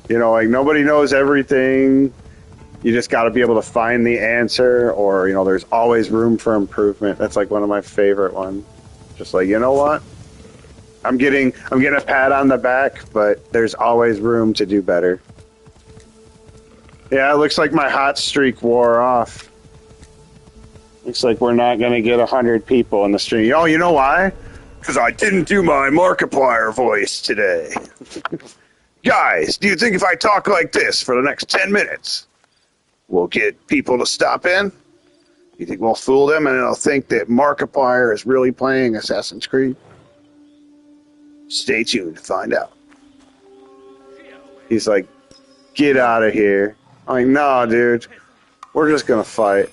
You know, like nobody knows everything. You just got to be able to find the answer, or, you know, there's always room for improvement. That's like one of my favorite ones. Just like, you know what? I'm getting a pat on the back, but there's always room to do better. Yeah, it looks like my hot streak wore off. Looks like we're not going to get 100 people in the stream. Oh, you know why? Because I didn't do my Markiplier voice today. Guys, do you think if I talk like this for the next 10 minutes, we'll get people to stop in? You think we'll fool them and they'll think that Markiplier is really playing Assassin's Creed? Stay tuned to find out. He's like, get out of here. I'm like, no, dude. We're just going to fight.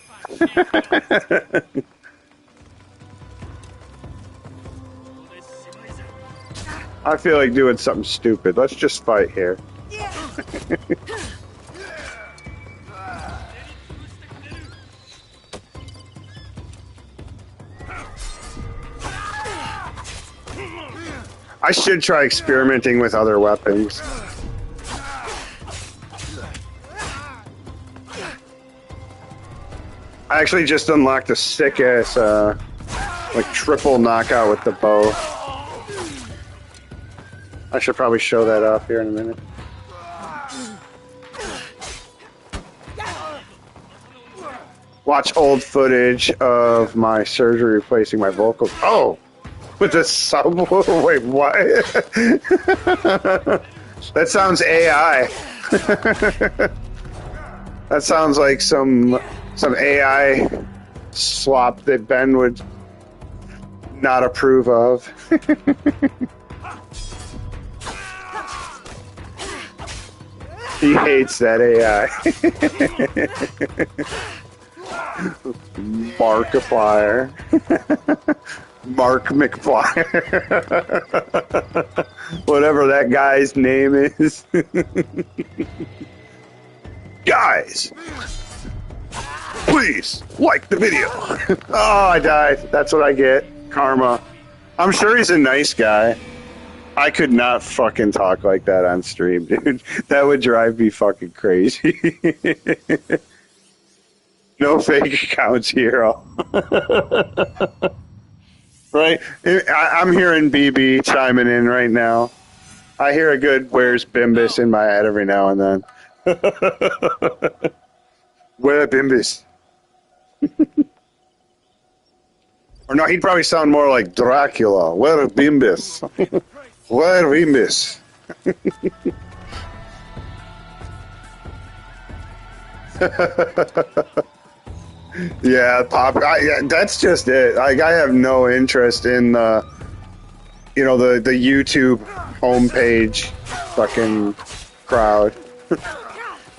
I feel like doing something stupid. Let's just fight here. I should try experimenting with other weapons. I actually just unlocked a sick-ass, like, triple knockout with the bow. I should probably show that off here in a minute. Watch old footage of my surgery replacing my vocals. Oh! With the subwoofer? Wait, what? That sounds AI. That sounds like some AI swap that Ben would not approve of. He hates that AI. Markiplier. Mark McFly. Whatever that guy's name is. Guys, please like the video. Oh, I died. That's what I get. Karma. I'm sure he's a nice guy. I could not fucking talk like that on stream, dude. That would drive me fucking crazy. No fake accounts here. Right? I'm hearing BB chiming in right now. I hear a good "Where's Bimbus" in my head every now and then. Where Bimbus? Or no, he'd probably sound more like Dracula. Where Bimbus? Where Bimbus? Yeah, that's just it. Like, I have no interest in the YouTube homepage fucking crowd.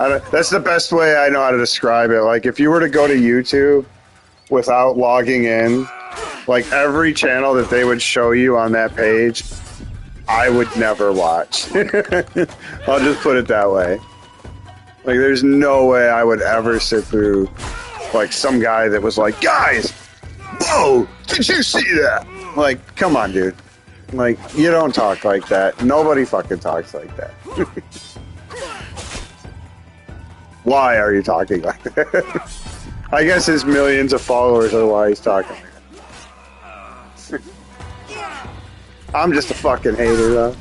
That's the best way I know how to describe it. Like, if you were to go to YouTube without logging in, like, every channel that they would show you on that page, I would never watch. I'll just put it that way. Like, there's no way I would ever sit through, like, some guy that was like, guys, whoa, did you see that? Like, come on, dude. Like, you don't talk like that. Nobody fucking talks like that. Why are you talking like that? I guess his millions of followers are why he's talking like that. I'm just a fucking hater, though.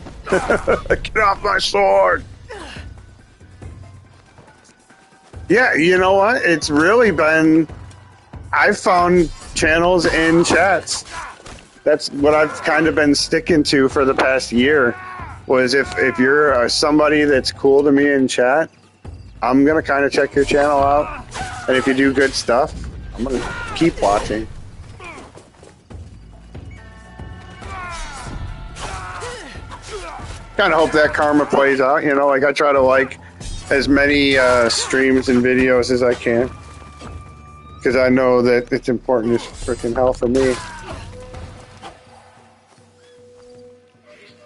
Get off my sword! Yeah, you know what? It's really been... I've found channels in chats. That's what I've kind of been sticking to for the past year, was if you're somebody that's cool to me in chat, I'm going to kind of check your channel out. And if you do good stuff, I'm going to keep watching. Kind of hope that karma plays out, you know, like I try to like as many streams and videos as I can. Because I know that it's important as freaking hell for me.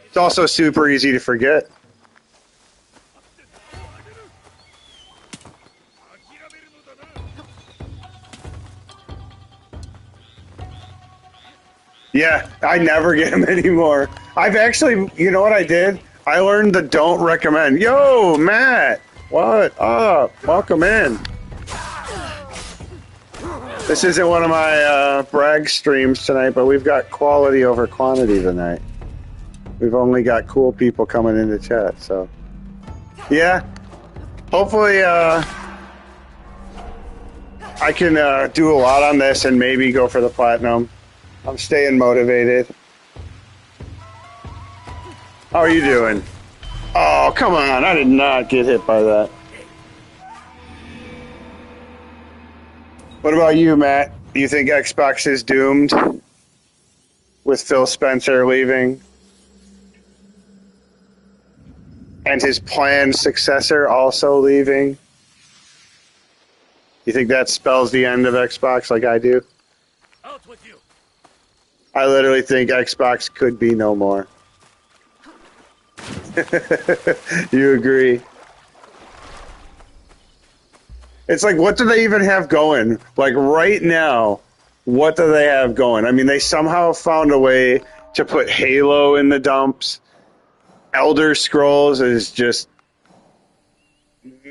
It's also super easy to forget. Yeah, I never get them anymore. I've actually, you know what I did? I learned the don't recommend. Yo, Matt, what up? Welcome in. This isn't one of my brag streams tonight, but we've got quality over quantity tonight. We've only got cool people coming into chat, so. Yeah, hopefully I can do a lot on this and maybe go for the platinum. I'm staying motivated. How are you doing? Oh, come on. I did not get hit by that. What about you, Matt? Do you think Xbox is doomed with Phil Spencer leaving and his planned successor also leaving? You think that spells the end of Xbox like I do?
Out with you.
I literally think Xbox could be no more. You agree? It's like, what do they even have going? Like, right now, what do they have going? I mean, they somehow found a way to put Halo in the dumps. Elder Scrolls is just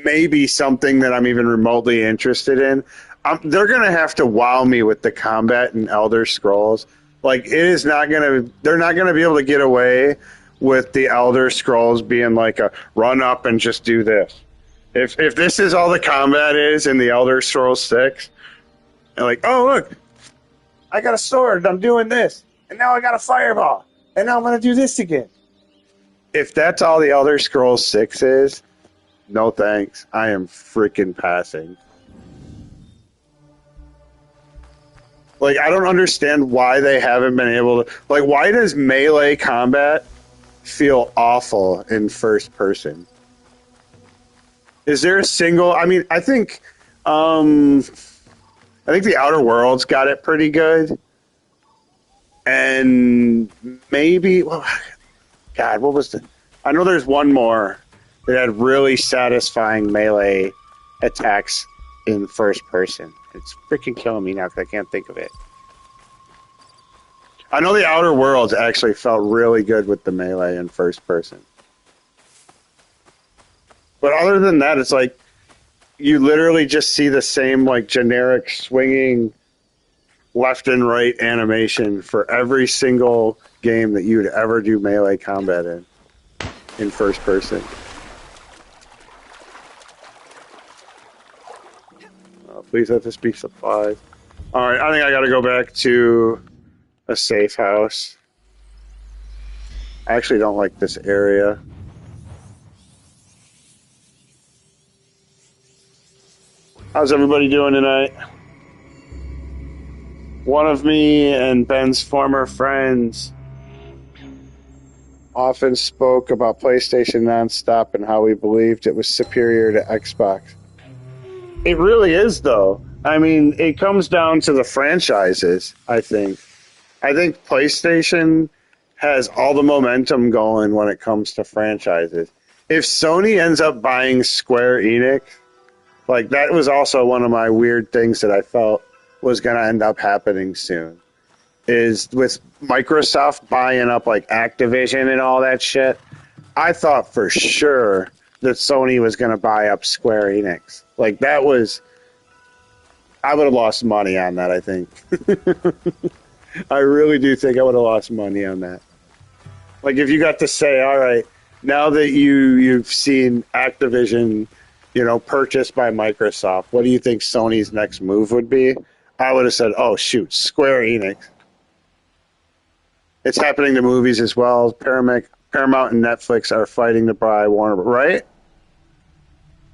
maybe something that I'm even remotely interested in. They're going to have to wow me with the combat in Elder Scrolls. Like, it is not going to... They're not going to be able to get away with the Elder Scrolls being like a run up and just do this. If this is all the combat is in the Elder Scrolls 6, and like, oh, look, I got a sword, I'm doing this, and now I got a fireball, and now I'm going to do this again. If that's all the Elder Scrolls 6 is, no thanks. I am freaking passing. Like, I don't understand why they haven't been able to... Like, why does melee combat feel awful in first person? Is there a single... I mean, I think the Outer Worlds got it pretty good. And maybe... Well, God, what was the... I know there's one more that had really satisfying melee attacks in first person. It's freaking killing me now because I can't think of it. I know the Outer Worlds actually felt really good with the melee in first person. But other than that, it's like you literally just see the same like generic swinging left and right animation for every single game that you would ever do melee combat in first person. Please let this be supplies. All right, I think I got to go back to a safe house. I actually don't like this area. How's everybody doing tonight? One of me and Ben's former friends often spoke about PlayStation nonstop and how we believed it was superior to Xbox. It really is, though. I mean, it comes down to the franchises, I think. I think PlayStation has all the momentum going when it comes to franchises. If Sony ends up buying Square Enix, like that was also one of my weird things that I felt was going to end up happening soon, is with Microsoft buying up like Activision and all that shit. I thought for sure that Sony was going to buy up Square Enix. Like that was, I would have lost money on that, I think. I really do think I would have lost money on that. Like if you got to say, all right, now that you've seen Activision, purchased by Microsoft, what do you think Sony's next move would be? I would have said, oh shoot, Square Enix. It's happening to movies as well. Paramount and Netflix are fighting to buy Warner, right?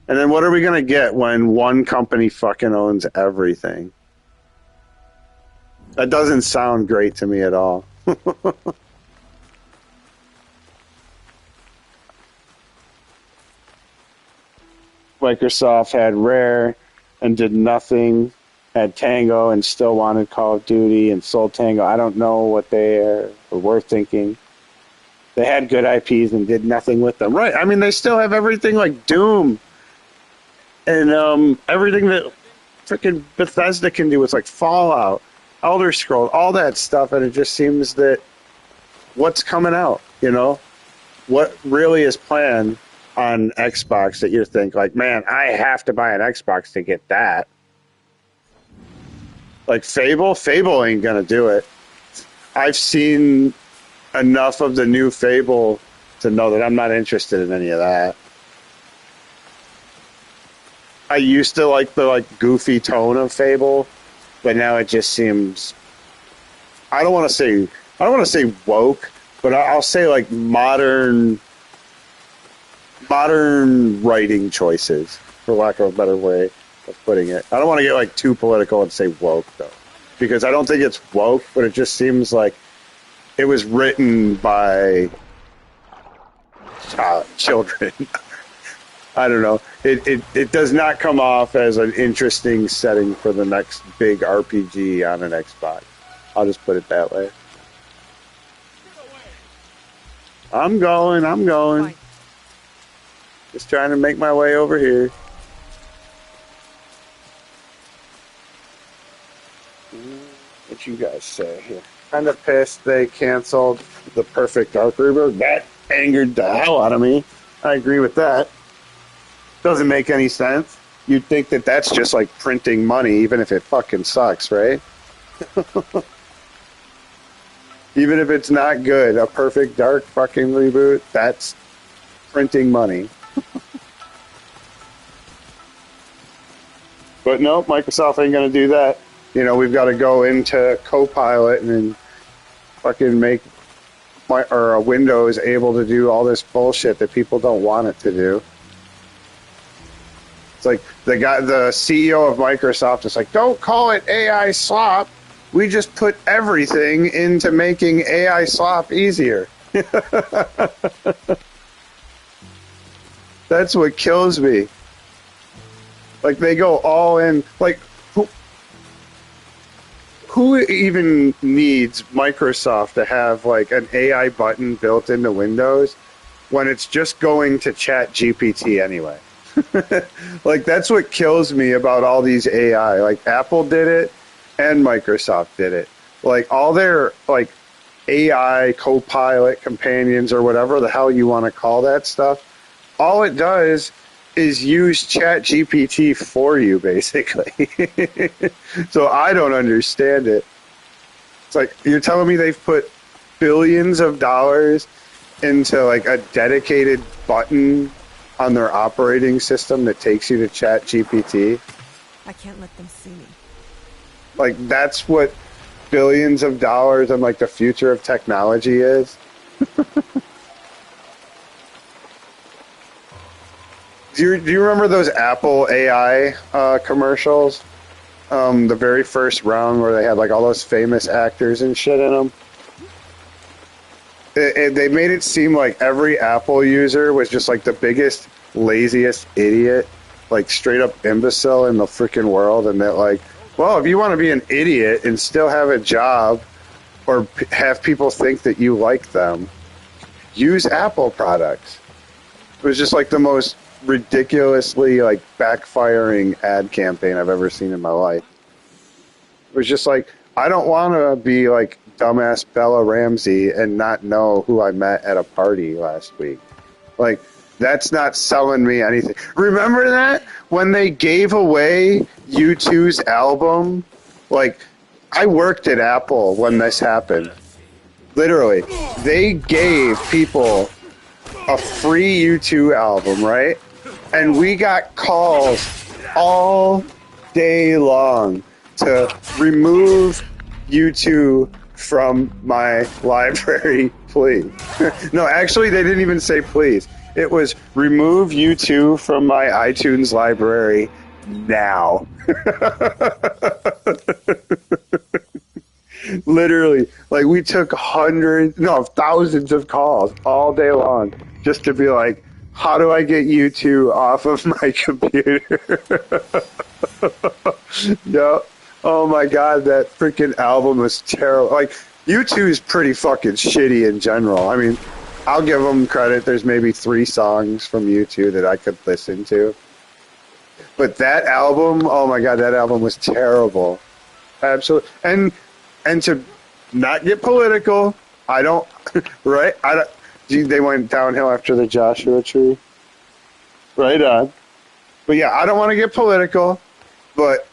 And then what are we going to get when one company fucking owns everything? That doesn't sound great to me at all. Microsoft had Rare and did nothing, had Tango and still wanted Call of Duty and sold Tango. I don't know what they were thinking. They had good IPs and did nothing with them. Right. I mean, they still have everything like Doom and everything that freaking Bethesda can do with like Fallout, Elder Scrolls, all that stuff. And it just seems that what's coming out, what really is planned on Xbox that you think like, man, I have to buy an Xbox to get that. Like Fable ain't gonna do it. I've seen enough of the new Fable to know that I'm not interested in any of that. I used to like the goofy tone of Fable, but now it just seems, I don't want to say woke, but I'll say like modern writing choices, for lack of a better way of putting it. I don't want to get like too political and say woke though, because I don't think it's woke, but it just seems like it was written by children. I don't know. It does not come off as an interesting setting for the next big RPG on an Xbox. I'll just put it that way. I'm going.
Fine.
Just trying to make my way over here. What you guys say here? Kind of pissed they canceled the Perfect Dark reboot. That angered the hell out of me. I agree with that. Doesn't make any sense. You'd think that that's just like printing money, even if it fucking sucks, right? Even if it's not good, a Perfect Dark fucking reboot, that's printing money. But no, Microsoft ain't going to do that. We've got to go into Copilot and then fucking make Windows able to do all this bullshit that people don't want it to do. It's like the CEO of Microsoft is like, don't call it AI slop. We just put everything into making AI slop easier. That's what kills me. Like, they go all in. Like, who even needs Microsoft to have, like, an AI button built into Windows when it's just going to ChatGPT anyway? Like, that's what kills me about all these AI. Like, Apple did it and Microsoft did it. Like, all their, like, AI Copilot companions or whatever the hell you want to call that stuff, all it does is use ChatGPT for you, basically. So I don't understand it. It's like, you're telling me they've put billions of dollars into like a dedicated button on their operating system that takes you to ChatGPT?
I can't let them see me.
Like, that's what billions of dollars and like the future of technology is? Do you remember those Apple AI commercials? The very first round where they had like all those famous actors and shit in them? They made it seem like every Apple user was just like the biggest, laziest idiot, like straight up imbecile in the freaking world. And that like, well, if you want to be an idiot and still have a job or have people think that you like them, use Apple products. It was just like the most ridiculously like backfiring ad campaign I've ever seen in my life. It was just like, I don't want to be like dumbass Bella Ramsey and not know who I met at a party last week. Like, that's not selling me anything. Remember that? When they gave away U2's album? Like, I worked at Apple when this happened. Literally. They gave people a free U2 album, right? And we got calls all day long to remove U2 from my library, please. No, actually, they didn't even say please. It was remove U2 from my iTunes library now. Literally, like we took thousands of calls all day long just to be like, how do I get U2 off of my computer? No. Oh my God, that freaking album was terrible. Like, U2 is pretty fucking shitty in general. I mean, I'll give them credit. There's maybe 3 songs from U2 that I could listen to. But that album, oh my God, that album was terrible. Absolutely. And to not get political, I don't, right? They went downhill after the Joshua Tree. Right on. But yeah, I don't want to get political, but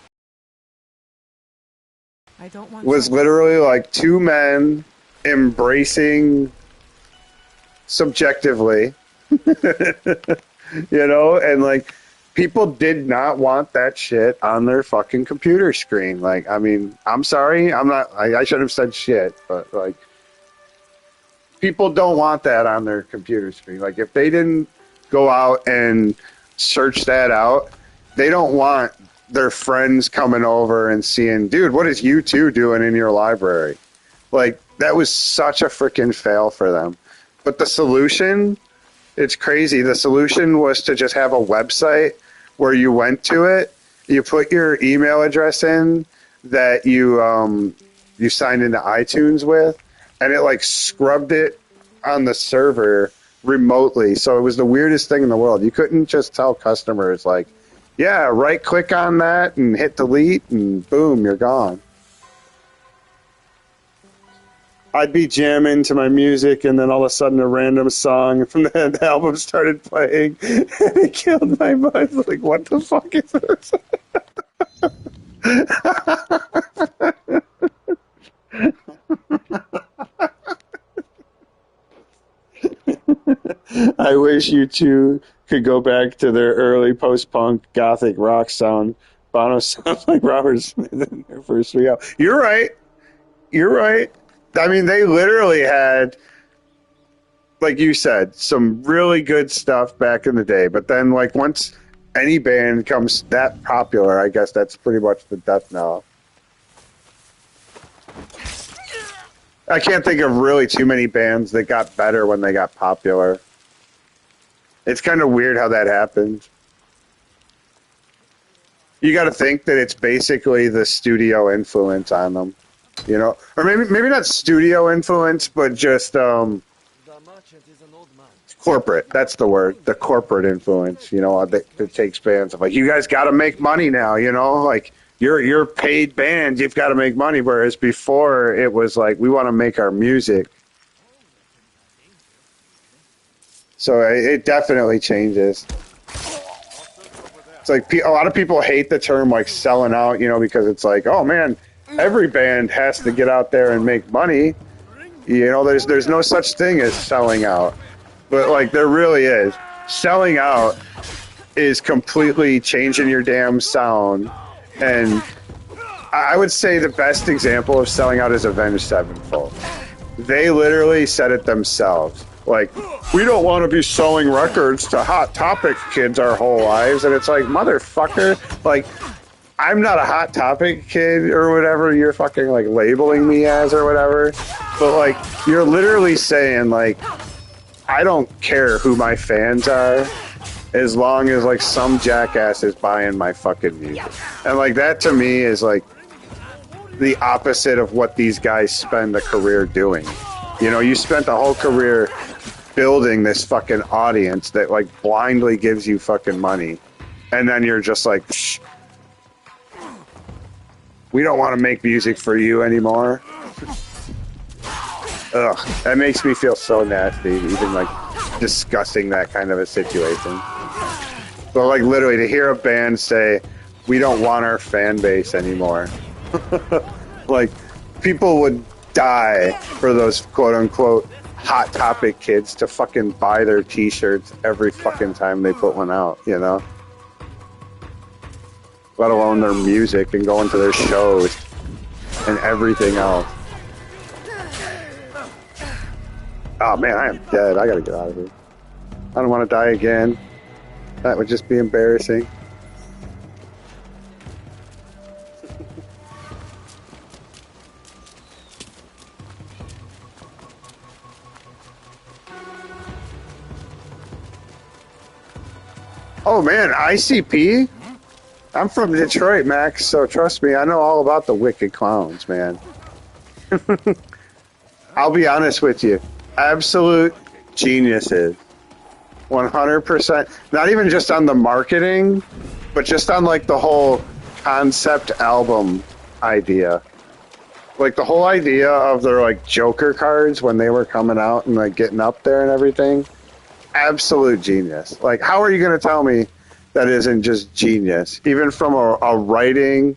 I don't want
was literally like 2 men embracing subjectively, you know, and like people did not want that shit on their fucking computer screen. Like, I mean, I'm sorry, I shouldn't have said shit, but like people don't want that on their computer screen. Like, if they didn't go out and search that out, they don't want their friends coming over and seeing, dude, what is U2 doing in your library? Like, that was such a freaking fail for them. But the solution, it's crazy. The solution was to just have a website where you went to it, you put your email address in that you signed into iTunes with, and it like scrubbed it on the server remotely. So it was the weirdest thing in the world. You couldn't just tell customers like, yeah, right click on that and hit delete and boom, you're gone. I'd be jamming to my music and then all of a sudden a random song from the album started playing and it killed my mind. Like, what the fuck is this? I wish U2 could go back to their early post-punk gothic rock sound. Bono sounds like Robert Smith in their first 3 albums. You're right. I mean, they literally had, like you said, some really good stuff back in the day. But then, like, once any band becomes that popular, I guess that's pretty much the death knell. I can't think of really too many bands that got better when they got popular. It's kind of weird how that happened. You got to think that it's basically the studio influence on them, you know, or maybe not studio influence, but just corporate. That's the word, the corporate influence. You know, that takes bands of like, you guys got to make money now. You know, like you're paid band, you've got to make money. Whereas before it was like, we want to make our music. So it definitely changes. It's like a lot of people hate the term like selling out, you know, because it's like, oh man, every band has to get out there and make money. You know, there's no such thing as selling out. But like there really is. Selling out is completely changing your damn sound. And I would say the best example of selling out is Avenged Sevenfold. They literally said it themselves. Like, we don't want to be selling records to Hot Topic kids our whole lives. And it's like, motherfucker, like, I'm not a Hot Topic kid or whatever you're fucking, like, labeling me as or whatever. But like, you're literally saying like, I don't care who my fans are, as long as like some jackass is buying my fucking music. And like that to me is like the opposite of what these guys spend a career doing. You know, you spent a whole career building this fucking audience that like blindly gives you fucking money, and then you're just like, shh, we don't want to make music for you anymore. Ugh, that makes me feel so nasty, even like discussing that kind of a situation. So like literally to hear a band say, we don't want our fan base anymore. Like people would die for those quote unquote Hot Topic kids to fucking buy their t-shirts every fucking time they put one out, you know? Let alone their music and going to their shows and everything else. Oh man, I am dead. I gotta get out of here. I don't want to die again. That would just be embarrassing. Oh man, ICP? I'm from Detroit, Max, so trust me, I know all about the Wicked Clowns, man. I'll be honest with you. Absolute geniuses. 100%. Not even just on the marketing, but just on like the whole concept album idea. Like the whole idea of their like Joker cards when they were coming out and like getting up there and everything. Absolute genius. Like, how are you going to tell me that isn't just genius? Even from a writing,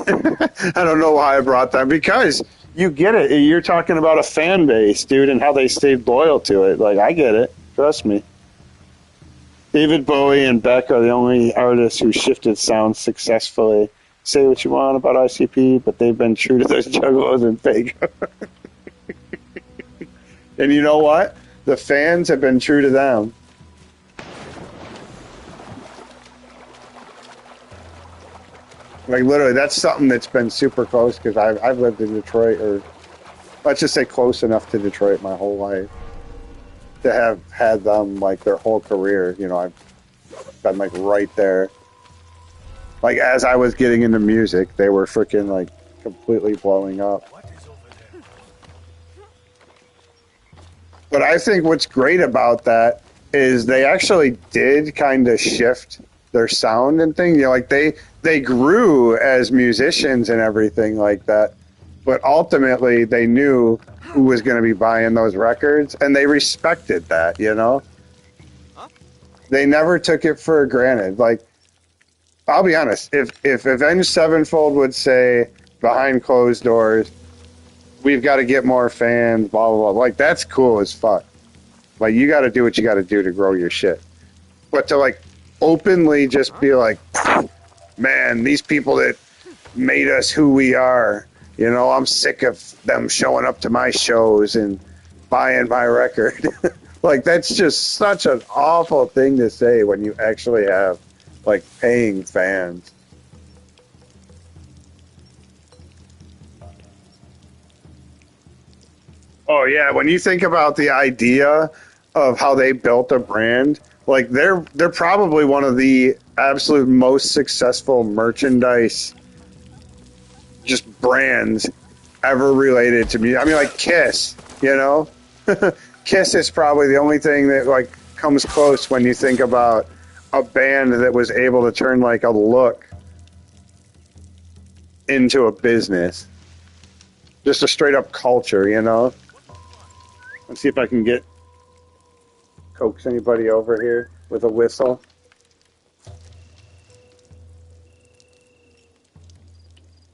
I don't know why I brought that, because you get it. You're talking about a fan base, dude, and how they stayed loyal to it. Like, I get it. Trust me. David Bowie and Beck are the only artists who shifted sound successfully. Say what you want about ICP, but they've been true to those juggalos and fake. And you know what? The fans have been true to them. Like literally, that's something that's been super close because I've lived in Detroit, or let's just say close enough to Detroit my whole life to have had them like their whole career. You know, I've been like right there. Like as I was getting into music, they were freaking like completely blowing up. But I think what's great about that is they actually did kind of shift their sound and thing. You know, like they grew as musicians and everything like that. But ultimately, they knew who was going to be buying those records, and they respected that. You know, they never took it for granted. Like, I'll be honest, if Avenged Sevenfold would say behind closed doors, we've got to get more fans, blah, blah, blah. Like, that's cool as fuck. Like, you got to do what you got to do to grow your shit. But to, like, openly just be like, man, these people that made us who we are, you know, I'm sick of them showing up to my shows and buying my record. Like, that's just such an awful thing to say when you actually have, like, paying fans. Oh yeah, when you think about the idea of how they built a brand, like they're probably one of the absolute most successful merchandise just brands ever related to me. I mean, like Kiss, you know, Kiss is probably the only thing that like comes close when you think about a band that was able to turn like a look into a business, just a straight up culture, you know. Let's see if I can coax anybody over here with a whistle.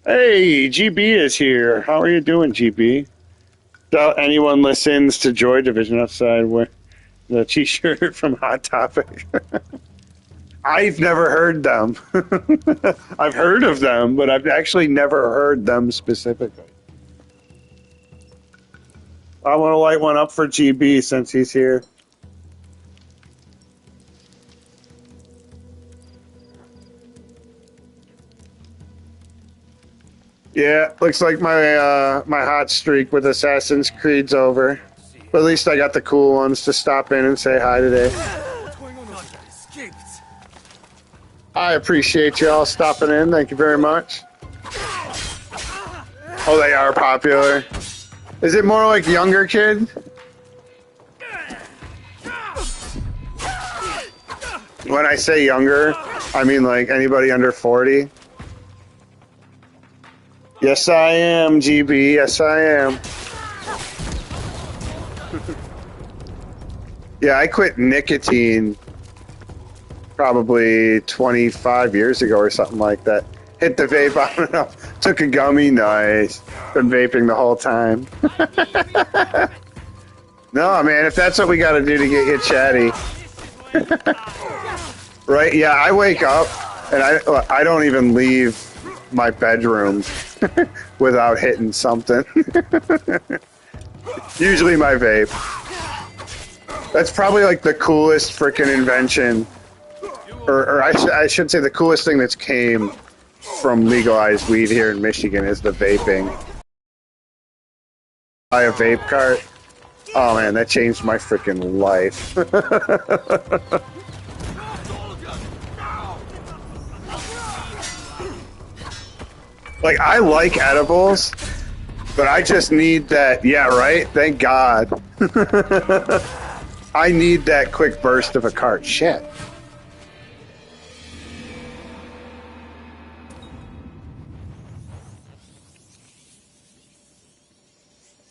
Hey, GB is here. How are you doing, GB? Doubt anyone listens to Joy Division outside with the t-shirt from Hot Topic. I've never heard them. I've heard of them, but I've actually never heard them specifically. I want to light one up for GB since he's here. Yeah, looks like my hot streak with Assassin's Creed's over. But at least I got the cool ones to stop in and say hi today.
What's going on? Escaped.
I appreciate you all stopping in. Thank you very much. Oh, they are popular. Is it more like younger kids? When I say younger, I mean like anybody under 40. Yes, I am, GB. Yes, I am. Yeah, I quit nicotine probably 25 years ago or something like that. Hit the vape on and off. Took a gummy. Nice. Been vaping the whole time. No, man, if that's what we got to do to get you chatty. Right? Yeah, I wake up and I don't even leave my bedroom without hitting something. Usually my vape. That's probably like the coolest freaking invention, or I should say the coolest thing that's came from legalized weed here in Michigan is the vaping. Buy a vape cart. Oh man, that changed my freaking life. Like, I like edibles, but I just need that, yeah, right? Thank God. I need that quick burst of a cart. Shit.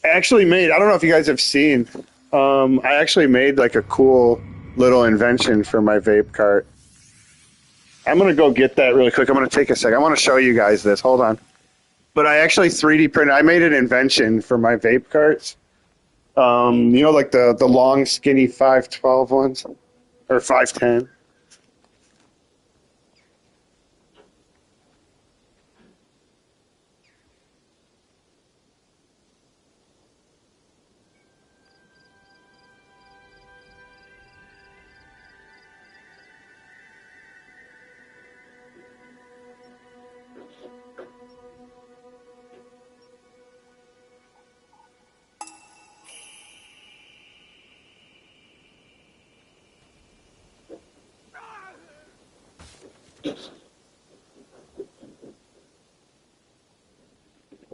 I actually made, I don't know if you guys have seen, I actually made like a cool little invention for my vape cart. I'm going to go get that really quick. I'm going to take a sec. I want to show you guys this. Hold on. But I actually 3D printed, I made an invention for my vape carts. You know, like the long, skinny 512 ones? Or 510?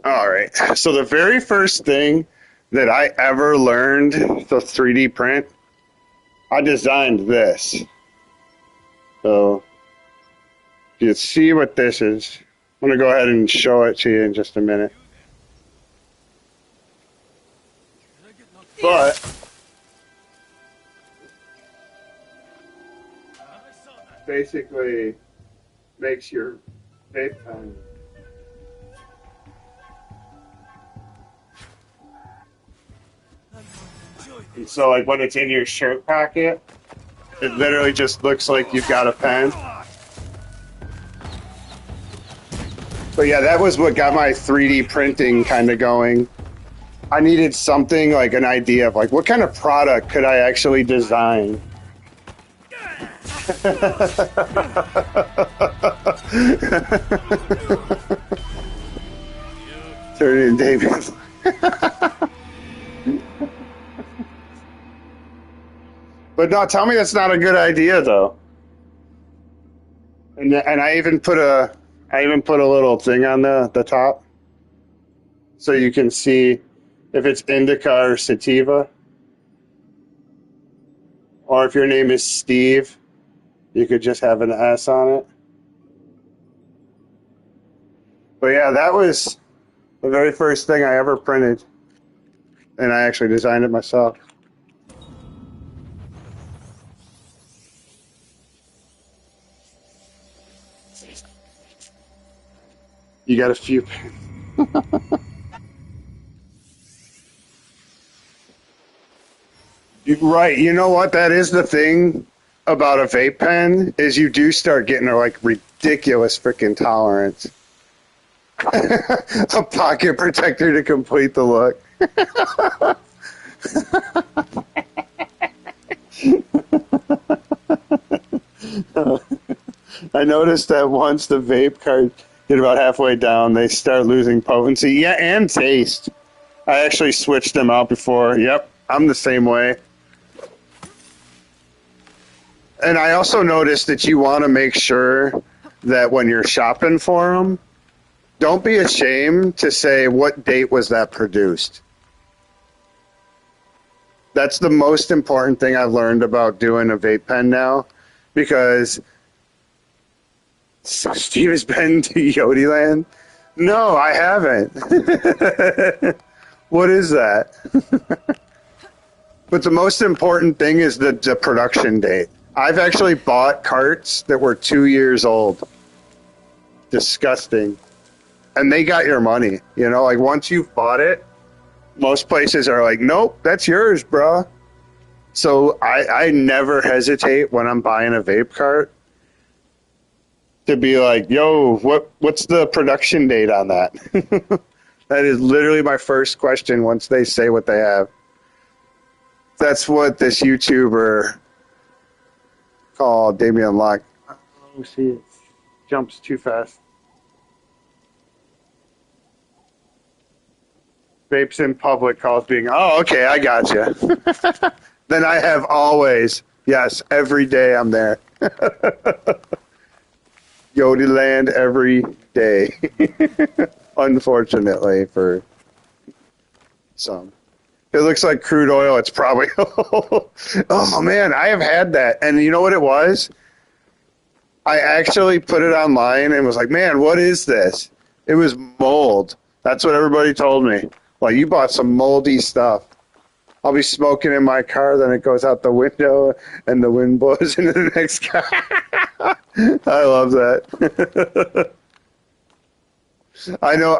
All right. So the very first thing that I ever learned to 3D print, I designed this. So you see what this is. I'm going to go ahead and show it to you in just a minute. But basically makes your vape pen. And so like when it's in your shirt pocket, it literally just looks like you've got a pen. But yeah, that was what got my 3D printing kind of going. I needed something like an idea of like what kind of product could I actually design. Turn it in, David. But no, tell me that's not a good idea though. And I even put a little thing on the top so you can see if it's indica or sativa. Or if your name is Steve, you could just have an S on it. But yeah, that was the very first thing I ever printed. And I actually designed it myself. You got a few pens. Right. You know what? That is the thing about a vape pen is you do start getting a like ridiculous freaking tolerance. A pocket protector to complete the look. I noticed that once the vape cart Get about halfway down, they start losing potency. Yeah, and taste. I actually switched them out before. Yep, I'm the same way. And I also noticed that you want to make sure that when you're shopping for them, don't be ashamed to say what date was that produced. That's the most important thing I've learned about doing a vape pen now, because Steve has been to Yodiland. No, I haven't. What is that? But the most important thing is the production date. I've actually bought carts that were 2 years old. Disgusting. And they got your money. You know, like once you've bought it, most places are like, nope, that's yours, bruh. So I never hesitate when I'm buying a vape cart to be like, yo, what's the production date on that? That is literally my first question once they say what they have. That's what this YouTuber called Damien Locke. Oh, see, it jumps too fast. Vapes in public calls being, oh, okay, I got you. Then I have always, yes, every day I'm there. Yodiland every day. Unfortunately for some. It looks like crude oil. It's probably, oh man, I have had that. And you know what it was? I actually put it online and was like, man, what is this? It was mold. That's what everybody told me. Like, you bought some moldy stuff. I'll be smoking in my car, then it goes out the window, and the wind blows into the next car. I love that. I know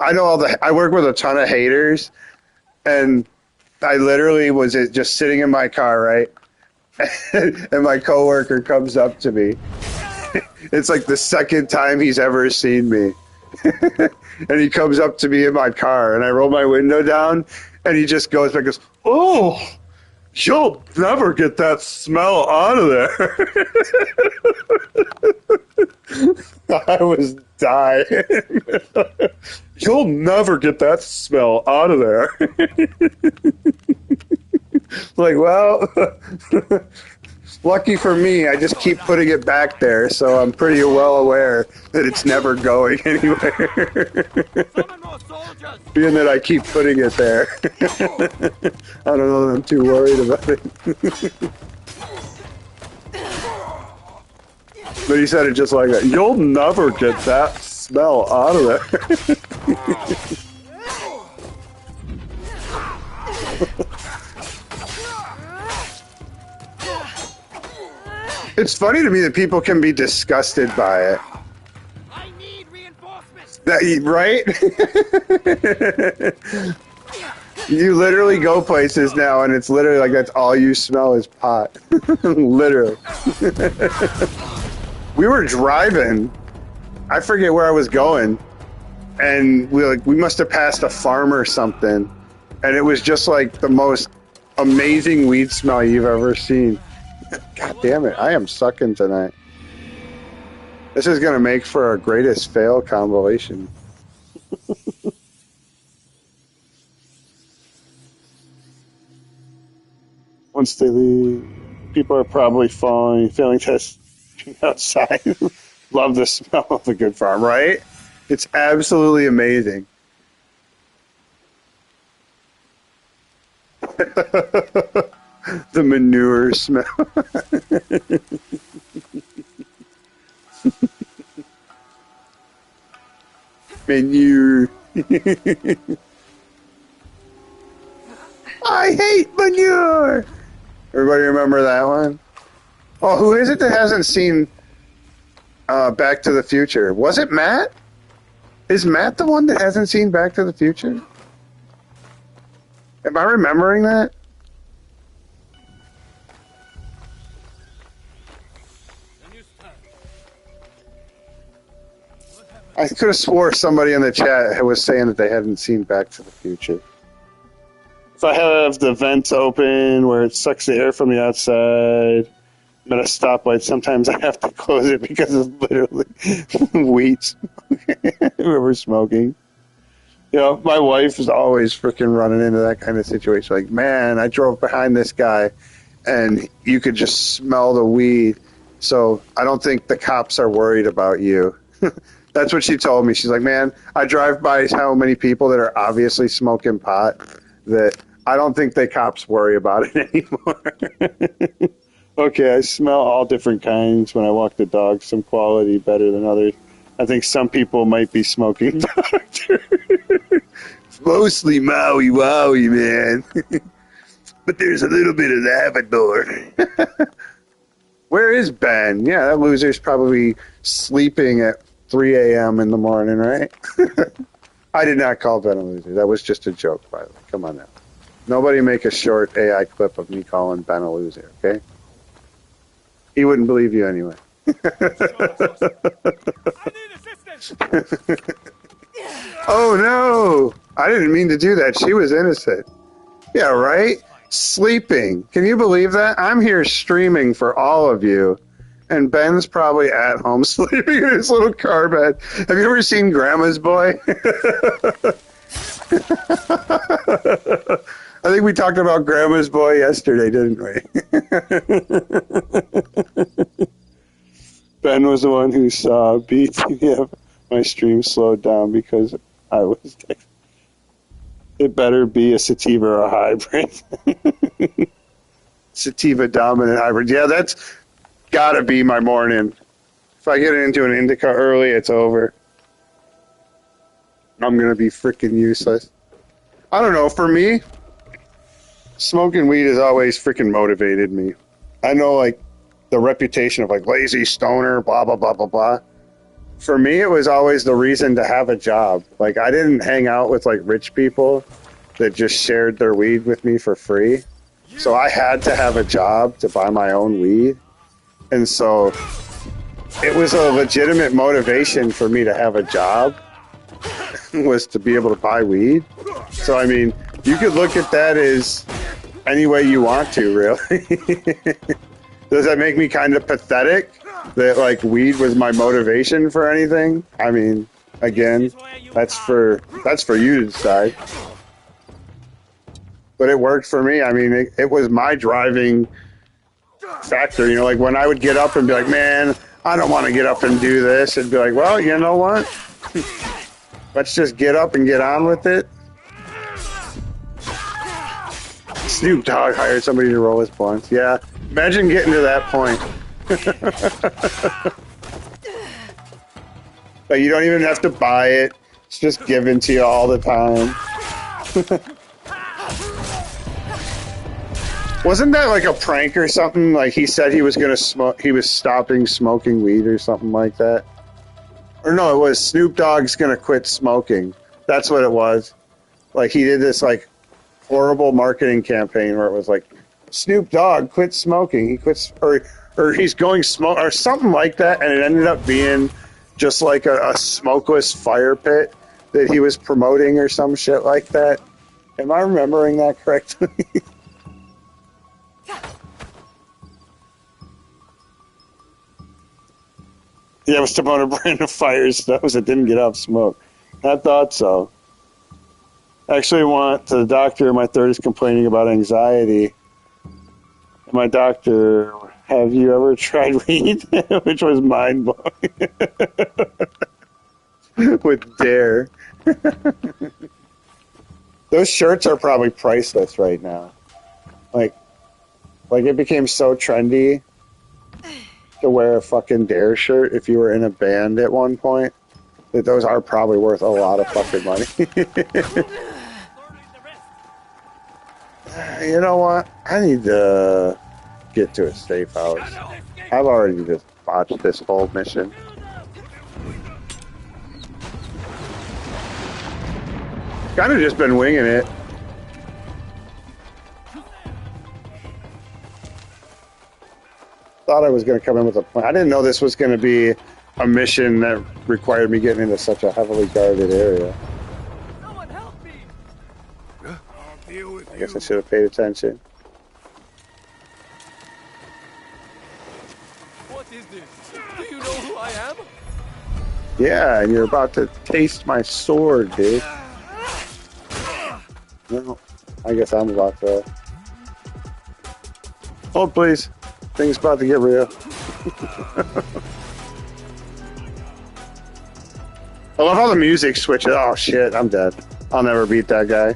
I work with a ton of haters, and I literally was just sitting in my car, right? And my coworker comes up to me. It's like the second time he's ever seen me. And he comes up to me in my car, and I roll my window down, and he just goes back and goes, oh, you'll never get that smell out of there. I was dying. You'll never get that smell out of there. Like, well, lucky for me, I just keep putting it back there, so I'm pretty well aware that it's never going anywhere. Being that I keep putting it there. I don't know that I'm too worried about it. But he said it just like that. You'll never get that smell out of there. It's funny to me that people can be disgusted by it.
I need reinforcements.
Right? You literally go places now, and it's literally like that's all you smell is pot. Literally. We were driving. I forget where I was going, and we must have passed a farm or something, and it was just like the most amazing weed smell you've ever seen. God damn it, I am sucking tonight. This is going to make for our greatest fail compilation. Once they leave, people are probably failing tests outside. Love the smell of a good farm, right? It's absolutely amazing. The manure smell. Manure. I hate manure. Everybody remember that one? Oh, who is it that hasn't seen Back to the Future? Was it Matt? Is Matt the one that hasn't seen Back to the Future? Am I remembering that? I could have swore somebody in the chat was saying that they hadn't seen Back to the Future. If I have the vents open where it sucks the air from the outside, at a stoplight, sometimes I have to close it because it's literally weeds. Whoever's smoking. You know, my wife is always freaking running into that kind of situation. Like, man, I drove behind this guy and you could just smell the weed. So I don't think the cops are worried about you. That's what she told me. She's like, man, I drive by how many people that are obviously smoking pot that I don't think the cops worry about it anymore. Okay, I smell all different kinds when I walk the dog. Some quality better than others. I think some people might be smoking doctor. It's mostly Maui Wowie, man. But there's a little bit of Labrador. Where is Ben? Yeah, that loser's probably sleeping at 3 a.m. in the morning, right? I did not call Ben a loser. That was just a joke, by the way. Come on now. Nobody make a short AI clip of me calling Ben a loser, okay? He wouldn't believe you anyway. Oh no! I didn't mean to do that. She was innocent. Yeah, right? Sleeping. Can you believe that? I'm here streaming for all of you. And Ben's probably at home sleeping in his little car bed. Have you ever seen Grandma's Boy? I think we talked about Grandma's Boy yesterday, didn't we? Ben was the one who saw BTF. My stream slowed down because I was texting. It better be a sativa or a hybrid. Sativa dominant hybrid. Yeah, that's gotta be my morning. If I get into an indica early, it's over. I'm gonna be freaking useless. I don't know, for me, smoking weed has always freaking motivated me. I know, like, the reputation of, like, lazy stoner, blah, blah, blah, blah, blah. For me, it was always the reason to have a job. Like, I didn't hang out with, like, rich people that just shared their weed with me for free. So I had to have a job to buy my own weed. And so it was a legitimate motivation for me to have a job was to be able to buy weed. So, I mean, you could look at that as any way you want to, really. Does that make me kind of pathetic that, like, weed was my motivation for anything? I mean, again, that's for you to decide. But it worked for me. I mean, it was my driving factor. You know, like, when I would get up and be like, man, I don't want to get up and do this, and be like, well, you know what? Let's just get up and get on with it. Snoop Dogg hired somebody to roll his blunts. Yeah, imagine getting to that point. But you don't even have to buy it. It's just given to you all the time. Wasn't that like a prank or something? Like, he said he was gonna smoke, he was stopping smoking weed or something like that. Or no, it was Snoop Dogg's gonna quit smoking. That's what it was. Like, he did this, like, horrible marketing campaign where it was like, Snoop Dogg quit smoking. He quits, or he's going smoke, or something like that. And it ended up being just like a smokeless fire pit that he was promoting or some shit like that. Am I remembering that correctly? Yeah, it was to promote a brand of fire stuff that didn't get off smoke. I thought so. Actually went to the doctor. My third is complaining about anxiety. My doctor, have you ever tried weed? Which was mind-blowing. With Dare. Those shirts are probably priceless right now. Like it became so trendy to wear a fucking Dare shirt if you were in a band at one point. That those are probably worth a lot of fucking money. You know what? I need to get to a safe house. I've already just botched this whole mission. Kind of just been winging it. Thought I was going to come in with a plan. I didn't know this was going to be a mission that required me getting into such a heavily guarded area.
Someone help me! I'll deal with
I guess I should have paid attention. Yeah, and you're about to taste my sword, dude. Well, I guess I'm about to. Hold, please. Things about to get real. I love how the music switches. Oh shit, I'm dead. I'll never beat that guy.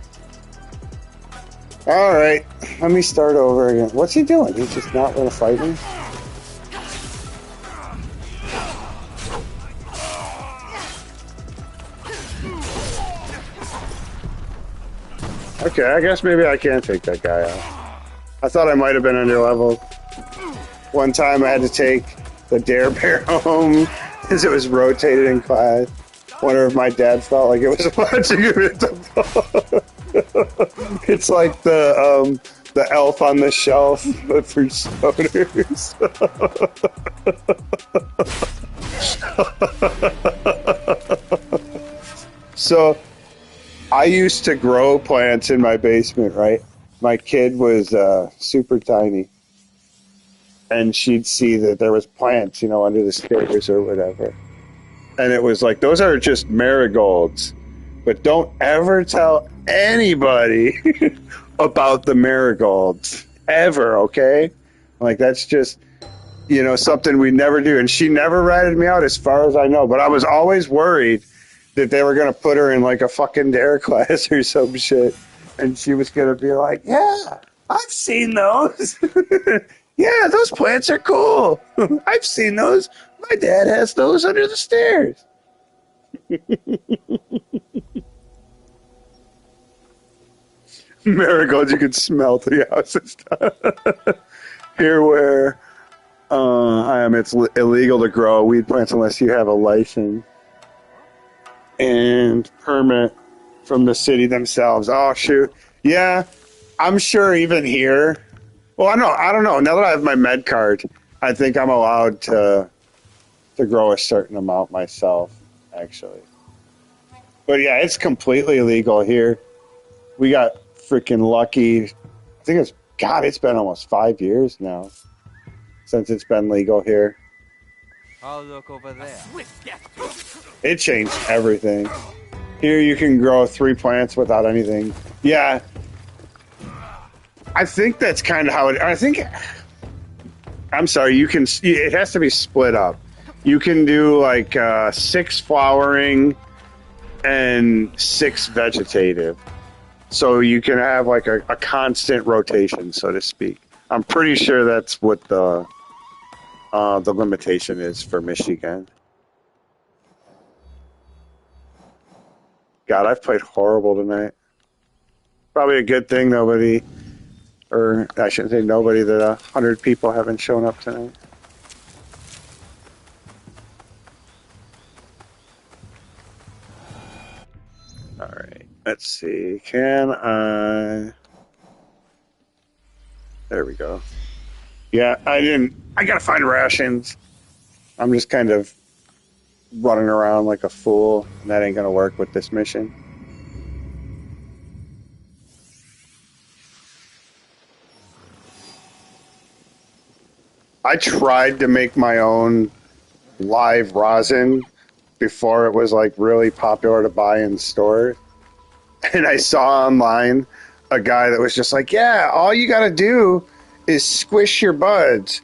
Alright, let me start over again. What's he doing? He's just not gonna fight me? Okay, I guess maybe I can take that guy out. I thought I might have been under leveled. One time I had to take the Dare Bear home because it was rotated in class. Wonder if my dad felt like it was watching him hit the ball. It's like the Elf on the Shelf but for stoners. So I used to grow plants in my basement, right? My kid was super tiny. And she'd see that there was plants, you know, under the stairs or whatever. And it was like, those are just marigolds. But don't ever tell anybody about the marigolds. Ever, okay? Like, that's just, you know, something we never do. And she never ratted me out as far as I know. But I was always worried that they were going to put her in, like, a fucking dare class or some shit. And she was going to be like, yeah, I've seen those. Yeah, those plants are cool. I've seen those. My dad has those under the stairs. Marigolds you can smell through your house and stuff. Here where I am, it's illegal to grow weed plants unless you have a license and permit from the city themselves. Oh, shoot. Yeah, I'm sure even here. Well, I don't know. Now that I have my med card, I think I'm allowed to grow a certain amount myself, actually. But yeah, it's completely illegal here. We got freaking lucky. I think it's been almost 5 years now since it's been legal here.
I'll look over there.
It changed everything. Here you can grow 3 plants without anything. Yeah. I think that's kind of how I'm sorry, it has to be split up. You can do like 6 flowering and 6 vegetative. So you can have like a constant rotation, so to speak. I'm pretty sure that's what the limitation is for Michigan. God, I've played horrible tonight. Probably a good thing nobody, or I shouldn't say nobody, that 100 people haven't shown up tonight. All right, let's see. Can I? There we go. Yeah, I gotta find rations. I'm just kind of running around like a fool, and that ain't gonna work with this mission. I tried to make my own live rosin before it was like really popular to buy in stores. And I saw online a guy that was just like, yeah, all you got to do is squish your buds.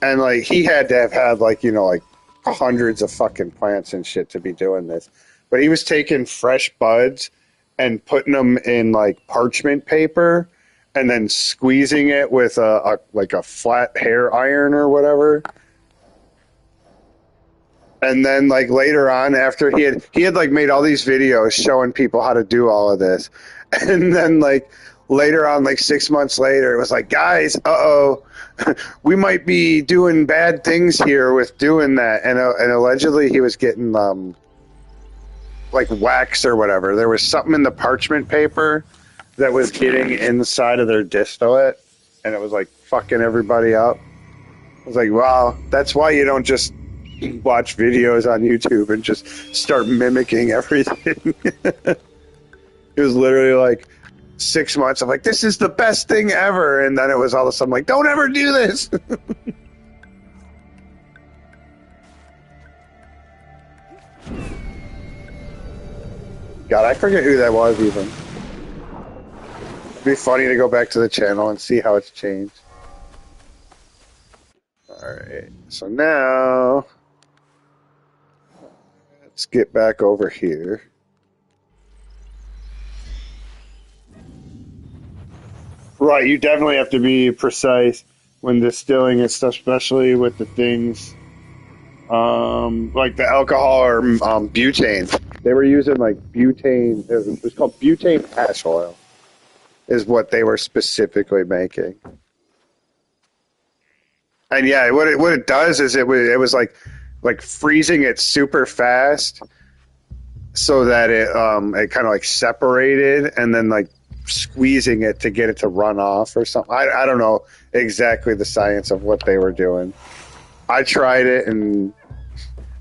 And like he had to have had like, you know, like hundreds of fucking plants and shit to be doing this. But he was taking fresh buds and putting them in like parchment paper and then squeezing it with a flat hair iron or whatever. And then like later on, after he had like made all these videos showing people how to do all of this. And then like later on, like 6 months later, it was like, guys, we might be doing bad things here with doing that. And allegedly he was getting like wax or whatever. There was something in the parchment paper that was getting inside of their distillate, and it was like fucking everybody up. I was like, wow, that's why you don't just watch videos on YouTube and just start mimicking everything. It was literally like 6 months of like, this is the best thing ever, and then it was all of a sudden like, don't ever do this. God, I forget who that was even. It'd be funny to go back to the channel and see how it's changed. Alright, so now let's get back over here. Right, you definitely have to be precise when distilling and stuff, especially with the things like the alcohol or butane. They were using like butane, it was called butane hash oil, is what they were specifically making. And yeah, what it does is it was like freezing it super fast so that it kind of like separated and then like squeezing it to get it to run off or something. I don't know exactly the science of what they were doing. I tried it and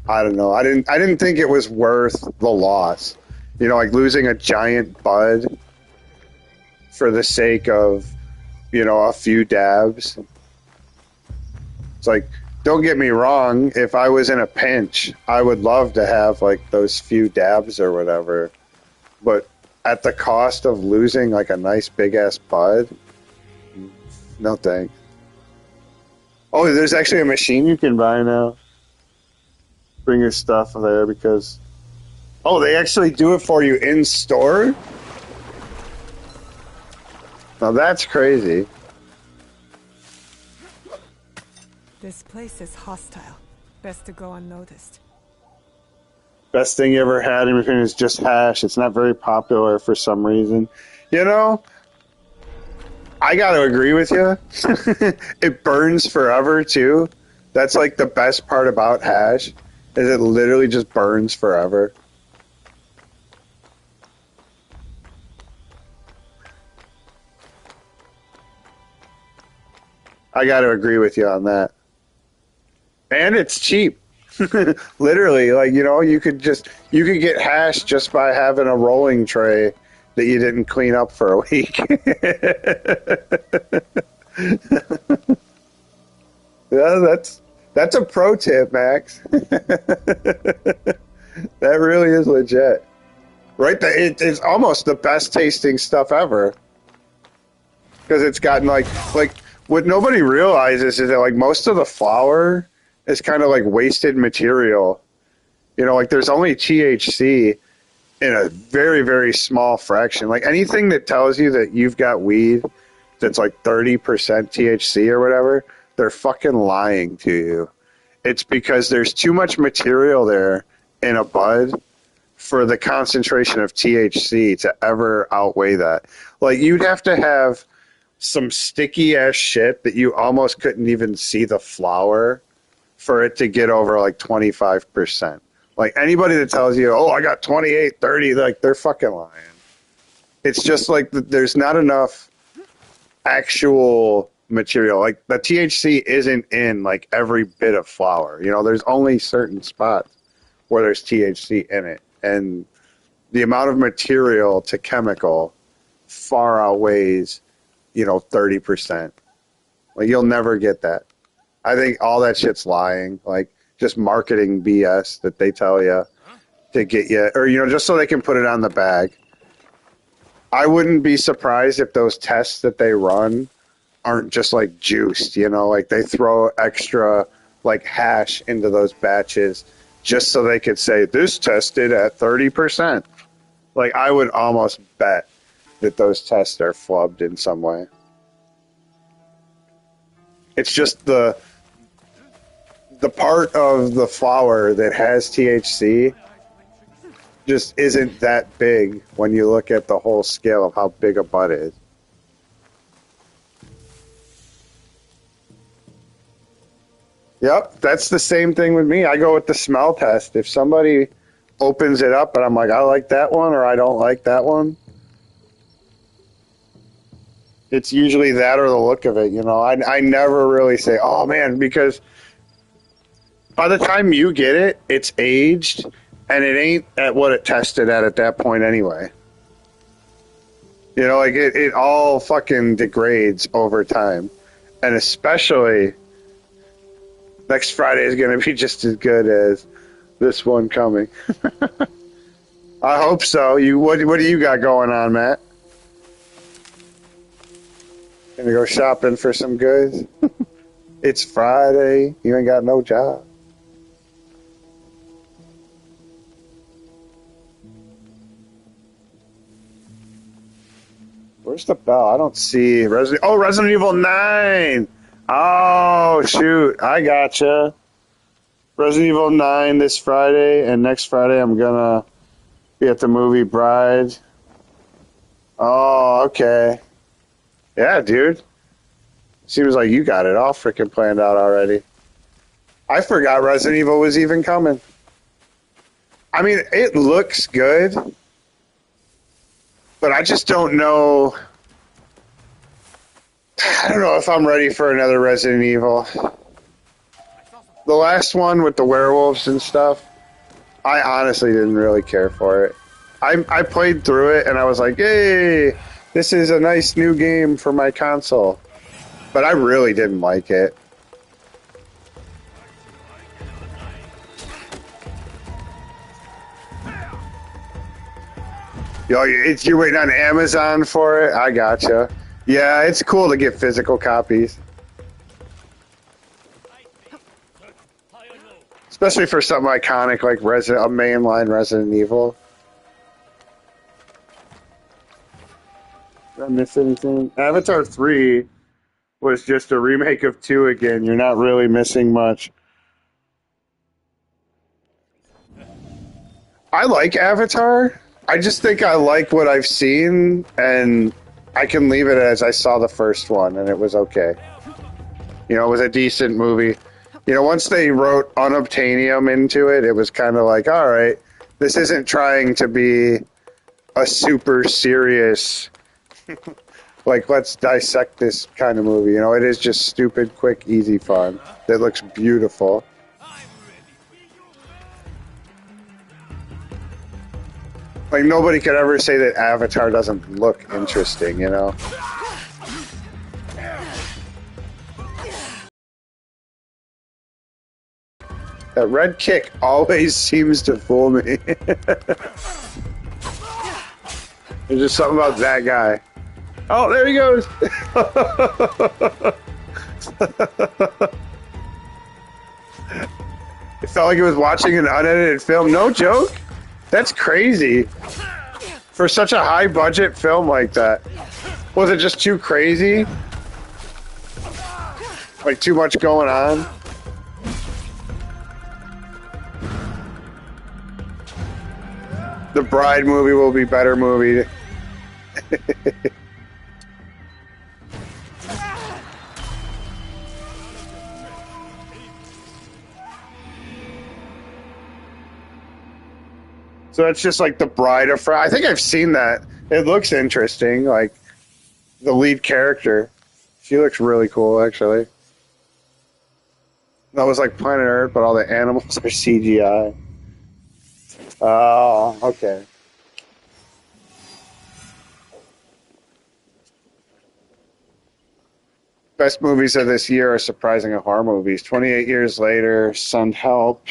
I don't know. I didn't think it was worth the loss. You know, like losing a giant bud for the sake of, you know, a few dabs. It's like, don't get me wrong, if I was in a pinch, I would love to have like those few dabs or whatever. But at the cost of losing like a nice big ass bud, no thanks. Oh, there's actually a machine you can buy now. Bring your stuff there because... Oh, they actually do it for you in store? Now that's crazy.
This place is hostile. Best to go unnoticed.
Best thing you ever had in your opinion is just hash. It's not very popular for some reason. You know, I gotta agree with you. It burns forever too. That's like the best part about hash, is it literally just burns forever. I gotta agree with you on that. And it's cheap. Literally, like, you know, you could get hash just by having a rolling tray that you didn't clean up for a week. Yeah, that's a pro tip, Max. That really is legit. Right? It's almost the best tasting stuff ever. Because it's gotten like what nobody realizes is that like most of the flour is kind of like wasted material. You know, like there's only THC in a very, very small fraction. Like anything that tells you that you've got weed that's like 30% THC or whatever, they're fucking lying to you. It's because there's too much material there in a bud for the concentration of THC to ever outweigh that. Like you'd have to have some sticky ass shit that you almost couldn't even see the flower for it to get over like 25%. Like anybody that tells you, oh, I got 28, 30, like they're fucking lying. It's just like there's not enough actual material. Like the THC isn't in like every bit of flower. You know, there's only certain spots where there's THC in it. And the amount of material to chemical far outweighs, you know, 30%. Like you'll never get that. I think all that shit's lying. Like just marketing BS that they tell you to get you, or, you know, just so they can put it on the bag. I wouldn't be surprised if those tests that they run aren't just like juiced, you know, like they throw extra like hash into those batches just so they could say this tested at 30%. Like I would almost bet that those tests are flubbed in some way. It's just the part of the flower that has THC just isn't that big when you look at the whole scale of how big a bud is. Yep, that's the same thing with me. I go with the smell test. If somebody opens it up and I'm like, I like that one or I don't like that one, it's usually that or the look of it, you know. I never really say, oh man, because by the time you get it, it's aged and it ain't at what it tested at that point anyway. You know, like it all fucking degrades over time. And especially next Friday is going to be just as good as this one coming. I hope so. What do you got going on, Matt? Gonna go shopping for some goods? It's Friday. You ain't got no job. Where's the bell? I don't see Resident Evil 9. Oh, shoot. I gotcha. Resident Evil 9 this Friday, and next Friday I'm gonna be at the movie Bride. Oh, okay. Yeah, dude. Seems like you got it all freaking planned out already. I forgot Resident Evil was even coming. I mean, it looks good, but I just don't know. I don't know if I'm ready for another Resident Evil. The last one with the werewolves and stuff, I honestly didn't really care for it. I played through it and I was like, yay, this is a nice new game for my console. But I really didn't like it. Yo, you're waiting on Amazon for it? I gotcha. Yeah, it's cool to get physical copies. Especially for something iconic like a mainline Resident Evil. Did I miss anything? Avatar 3 was just a remake of 2 again. You're not really missing much. I like Avatar. I just think I like what I've seen, and I can leave it as I saw the first one, and it was okay. You know, it was a decent movie. You know, once they wrote Unobtainium into it, it was kind of like, all right, this isn't trying to be a super serious, like, let's dissect this kind of movie. You know, it is just stupid, quick, easy fun that looks beautiful. Like, nobody could ever say that Avatar doesn't look interesting, you know? That red kick always seems to fool me. There's just something about that guy. Oh, there he goes! It felt like he was watching an unedited film. No joke? That's crazy. For such a high-budget film like that. Was it just too crazy? Like, too much going on? The Bride movie will be better movie. So it's just like the Bride of I think I've seen that. It looks interesting. Like the lead character, she looks really cool actually. That was like Planet Earth, but all the animals are CGI. Oh, okay. Best movies of this year are surprising horror movies. 28 Years Later, Sun Help,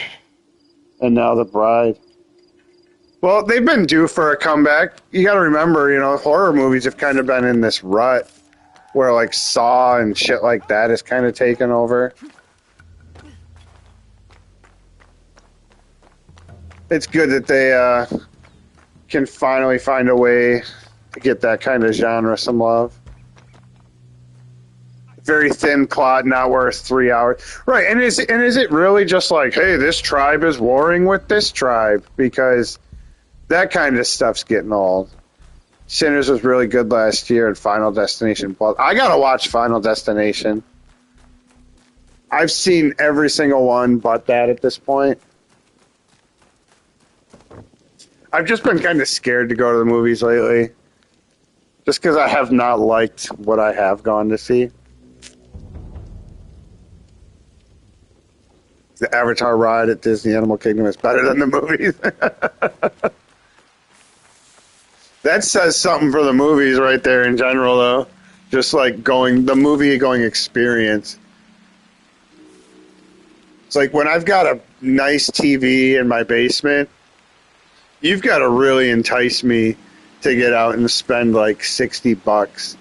and now The Bride. Well, they've been due for a comeback. You got to remember, you know, horror movies have kind of been in this rut where like Saw and shit like that is kind of taken over. It's good that they can finally find a way to get that kind of genre some love. Very thin plot, not worth 3 hours. Right, and is it really just like, hey, this tribe is warring with this tribe? Because that kind of stuff's getting old. Sinners was really good last year, and Final Destination Plus. I gotta watch Final Destination. I've seen every single one but that at this point. I've just been kind of scared to go to the movies lately. Just because I have not liked what I have gone to see. The Avatar ride at Disney Animal Kingdom is better than the movies. That says something for the movies right there in general, though. Just like the movie-going experience. It's like when I've got a nice TV in my basement, You've got to really entice me to get out and spend like $60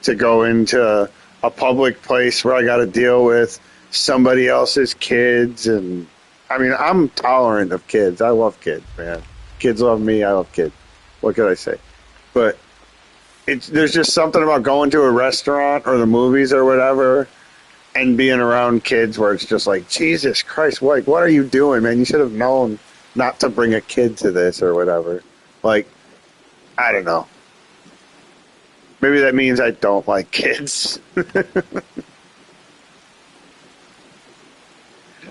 to go into a public place where I got to deal with somebody else's kids. And I mean, I'm tolerant of kids. I love kids, man. Kids love me. I love kids. What could I say? But there's just something about going to a restaurant or the movies or whatever and being around kids where it's just like, Jesus Christ, what are you doing, man? You should have known not to bring a kid to this or whatever. Like, I don't know. Maybe that means I don't like kids.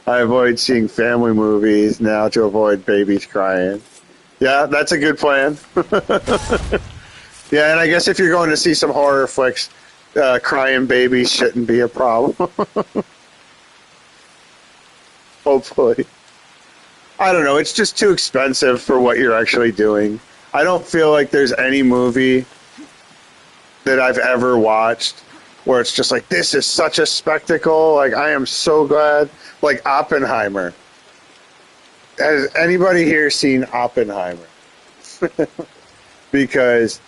I avoid seeing family movies now to avoid babies crying. Yeah, that's a good plan. Yeah, and I guess if you're going to see some horror flicks, crying babies shouldn't be a problem. Hopefully. I don't know. It's just too expensive for what you're actually doing. I don't feel like there's any movie that I've ever watched where it's just like, this is such a spectacle. Like, I am so glad. Like Oppenheimer. Has anybody here seen Oppenheimer? Because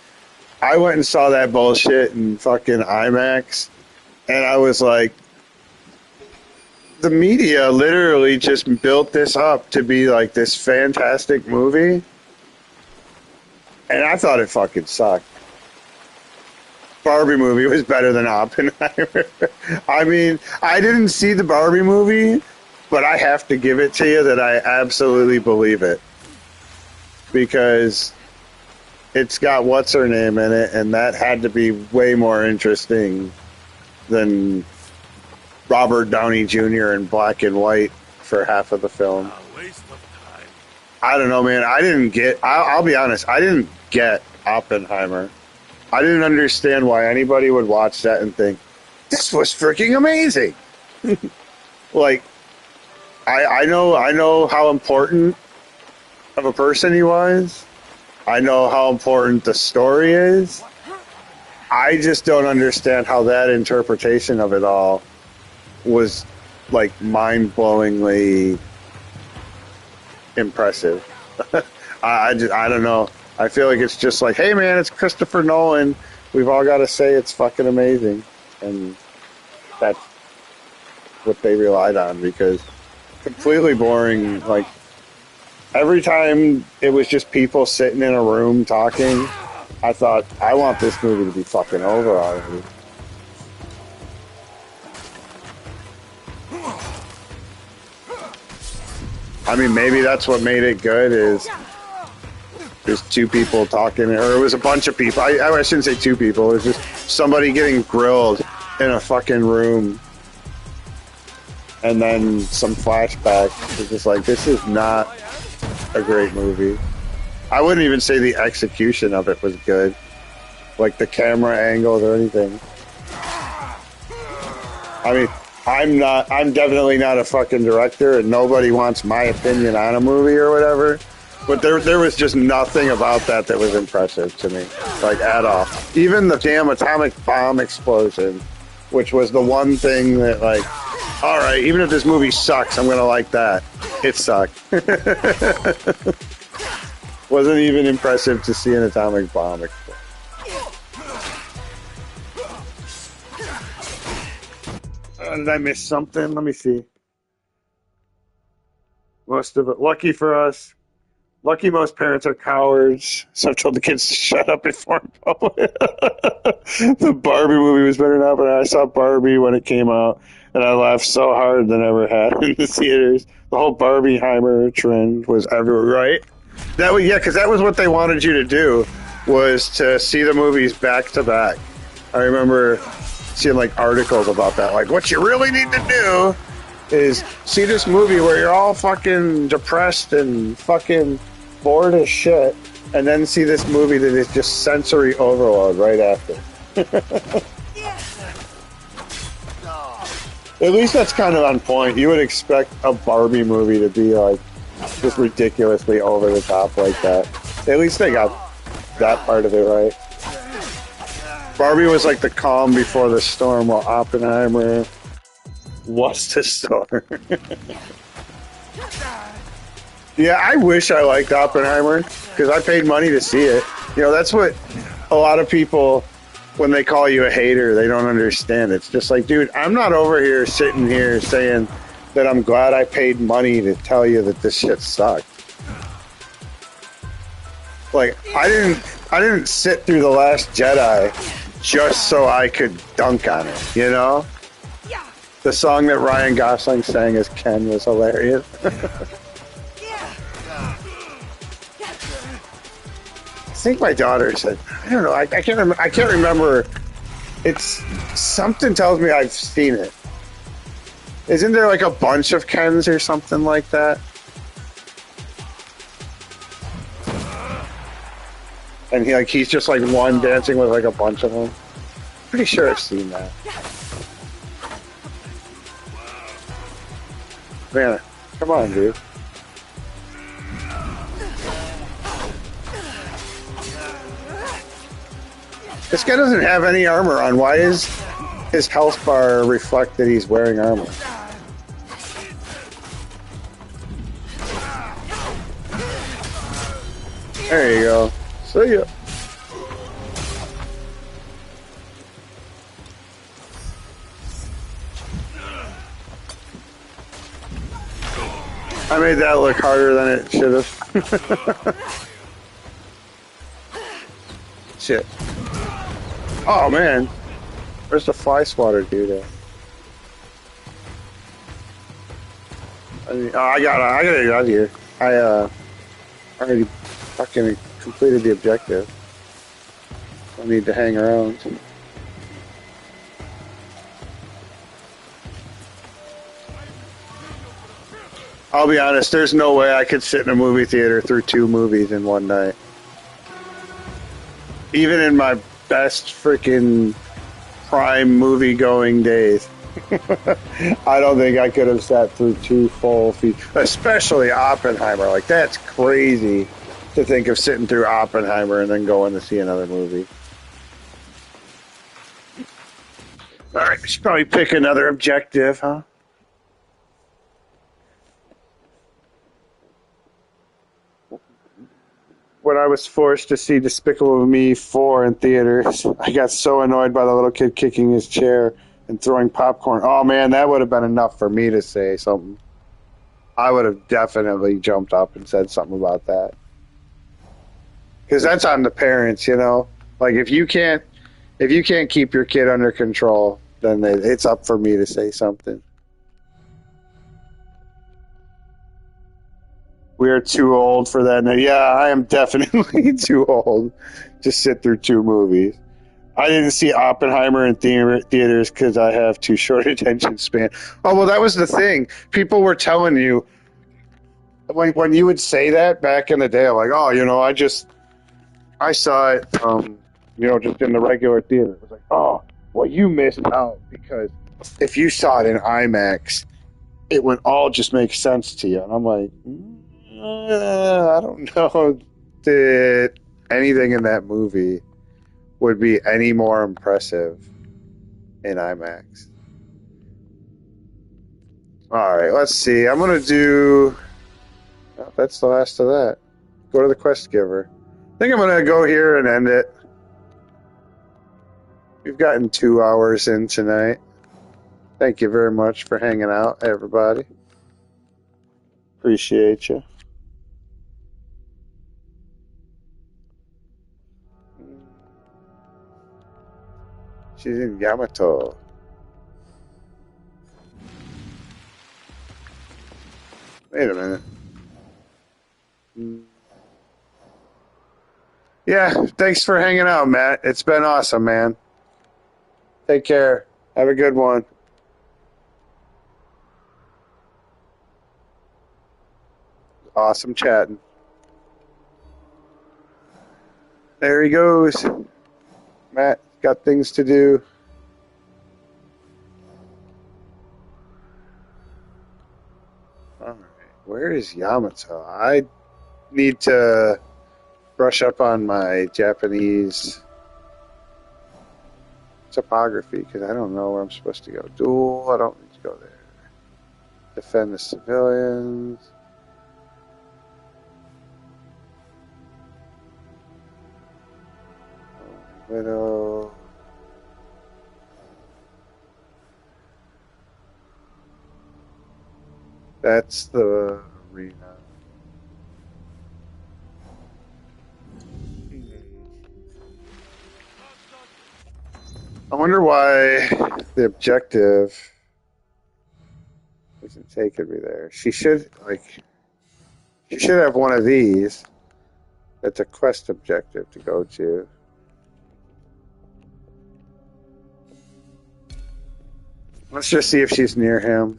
I went and saw that bullshit in fucking IMAX, and I was like, the media literally just built this up to be like this fantastic movie, and I thought it fucking sucked. Barbie movie was better than Oppenheimer. I mean, I didn't see the Barbie movie, but I have to give it to you that I absolutely believe it. Because it's got what's-her-name in it, and that had to be way more interesting than Robert Downey Jr. in black and white for half of the film.
A waste of time.
I don't know, man. I'll be honest, I didn't get Oppenheimer. I didn't understand why anybody would watch that and think, this was freaking amazing. Like, I know how important of a person he was. I know how important the story is. I just don't understand how that interpretation of it all was like mind-blowingly impressive. I don't know. I feel like it's just like, hey man, it's Christopher Nolan. We've all got to say it's fucking amazing. And that's what they relied on, because completely boring. Like, every time it was just people sitting in a room talking, I thought, I want this movie to be fucking over already. I mean, maybe that's what made it good, is there's two people talking, or it was a bunch of people. I shouldn't say two people. It was just somebody getting grilled in a fucking room. And then some flashbacks. It's just like, this is not a great movie. I wouldn't even say the execution of it was good. Like the camera angles or anything. I mean, I'm definitely not a fucking director, and nobody wants my opinion on a movie or whatever. But there was just nothing about that was impressive to me, like, at all. Even the damn atomic bomb explosion, which was the one thing that, like, all right, even if this movie sucks, I'm gonna like that. It sucked. Wasn't even impressive to see an atomic bomb explode. Did I miss something? Let me see. Most of it. Lucky for us. Lucky most parents are cowards, so I've told the kids to shut up before in public. The Barbie movie was better than Oppenheimer. I saw Barbie when it came out, and I laughed so hard than I ever had in the theaters. The whole Barbieheimer trend was everywhere, right? Because that was what they wanted you to do, was to see the movies back to back. I remember seeing like articles about that. Like, what you really need to do is see this movie where you're all fucking depressed and fucking bored as shit, and then see this movie that is just sensory overload right after. At least that's kind of on point. You would expect a Barbie movie to be like just ridiculously over the top like that. At least they got that part of it right. Barbie was like the calm before the storm, while Oppenheimer was the storm. Yeah, I wish I liked Oppenheimer because I paid money to see it. You know, that's what a lot of people, when they call you a hater, they don't understand. It's just like, dude, I'm not over here sitting here saying that I'm glad I paid money to tell you that this shit sucked. Like, I didn't sit through The Last Jedi just so I could dunk on it, you know? The song that Ryan Gosling sang as Ken was hilarious. I think my daughter said, I don't know, I can't remember. It's something tells me I've seen it. Isn't there like a bunch of Kens or something like that? And he's just like one dancing with like a bunch of them. Pretty sure I've seen that. Man, come on, dude. This guy doesn't have any armor on. Why is his health bar reflect that he's wearing armor? There you go. See ya. I made that look harder than it should have. Shit. Oh man, where's the fly swatter dude at? I gotta get out of here. I already fucking completed the objective. I need to hang around. I'll be honest, there's no way I could sit in a movie theater through 2 movies in one night. Even in my best freaking prime movie going days. I don't think I could have sat through 2 full feet, especially Oppenheimer. Like, that's crazy to think of sitting through Oppenheimer and then going to see another movie. All right, we should probably pick another objective, huh? When I was forced to see Despicable Me 4 in theaters, I got so annoyed by the little kid kicking his chair and throwing popcorn. Oh man, that would have been enough for me to say something. I would have definitely jumped up and said something about that. Because that's on the parents, you know? Like, if you can't keep your kid under control, then it's up for me to say something. We are too old for that. Yeah, I am definitely too old to sit through 2 movies. I didn't see Oppenheimer in theaters because I have too short attention span. Oh, well, that was the thing. People were telling you, when you would say that back in the day, I'm like, oh, you know, I saw it, you know, just in the regular theater. It was like, oh, well, you missed out because if you saw it in IMAX, it would all just make sense to you. And I'm like, I don't know that anything in that movie would be any more impressive in IMAX. All right, let's see. I'm going to do... Oh, that's the last of that. Go to the quest giver. I think I'm going to go here and end it. We've gotten 2 hours in tonight. Thank you very much for hanging out, everybody. Appreciate you. She's in Yamato. Wait a minute. Yeah, thanks for hanging out, Matt. It's been awesome, man. Take care. Have a good one. Awesome chatting. There he goes. Matt got things to do. All right. Where is Yamato? I need to brush up on my Japanese topography because I don't know where I'm supposed to go. Duel, I don't need to go there. Defend the civilians. Widow. That's the arena. I wonder why the objective isn't taking me there. She should have one of these. That's a quest objective to go to. Let's just see if she's near him.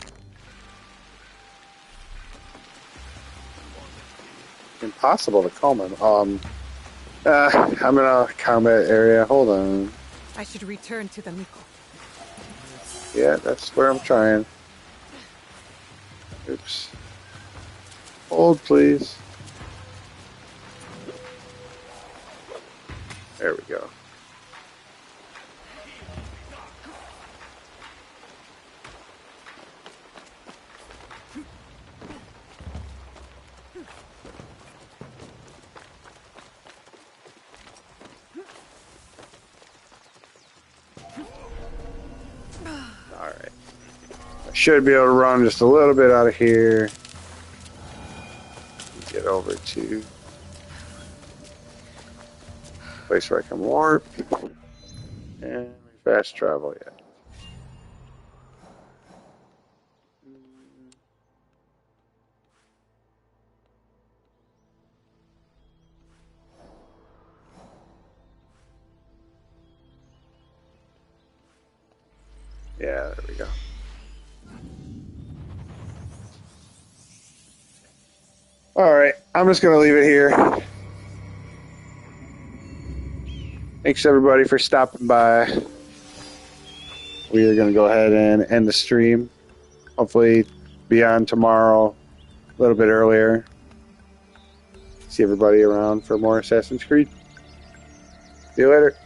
Impossible to call him. I'm in a combat area. Hold on.
I should return to the Miko.
Yeah, that's where I'm trying. Oops. Hold, please. There we go. Alright. I should be able to run just a little bit out of here. Get over to a place where I can warp. And fast travel, yeah. Yeah, there we go. Alright, I'm just going to leave it here. Thanks everybody for stopping by. We are going to go ahead and end the stream. Hopefully be on tomorrow a little bit earlier. See everybody around for more Assassin's Creed. See you later.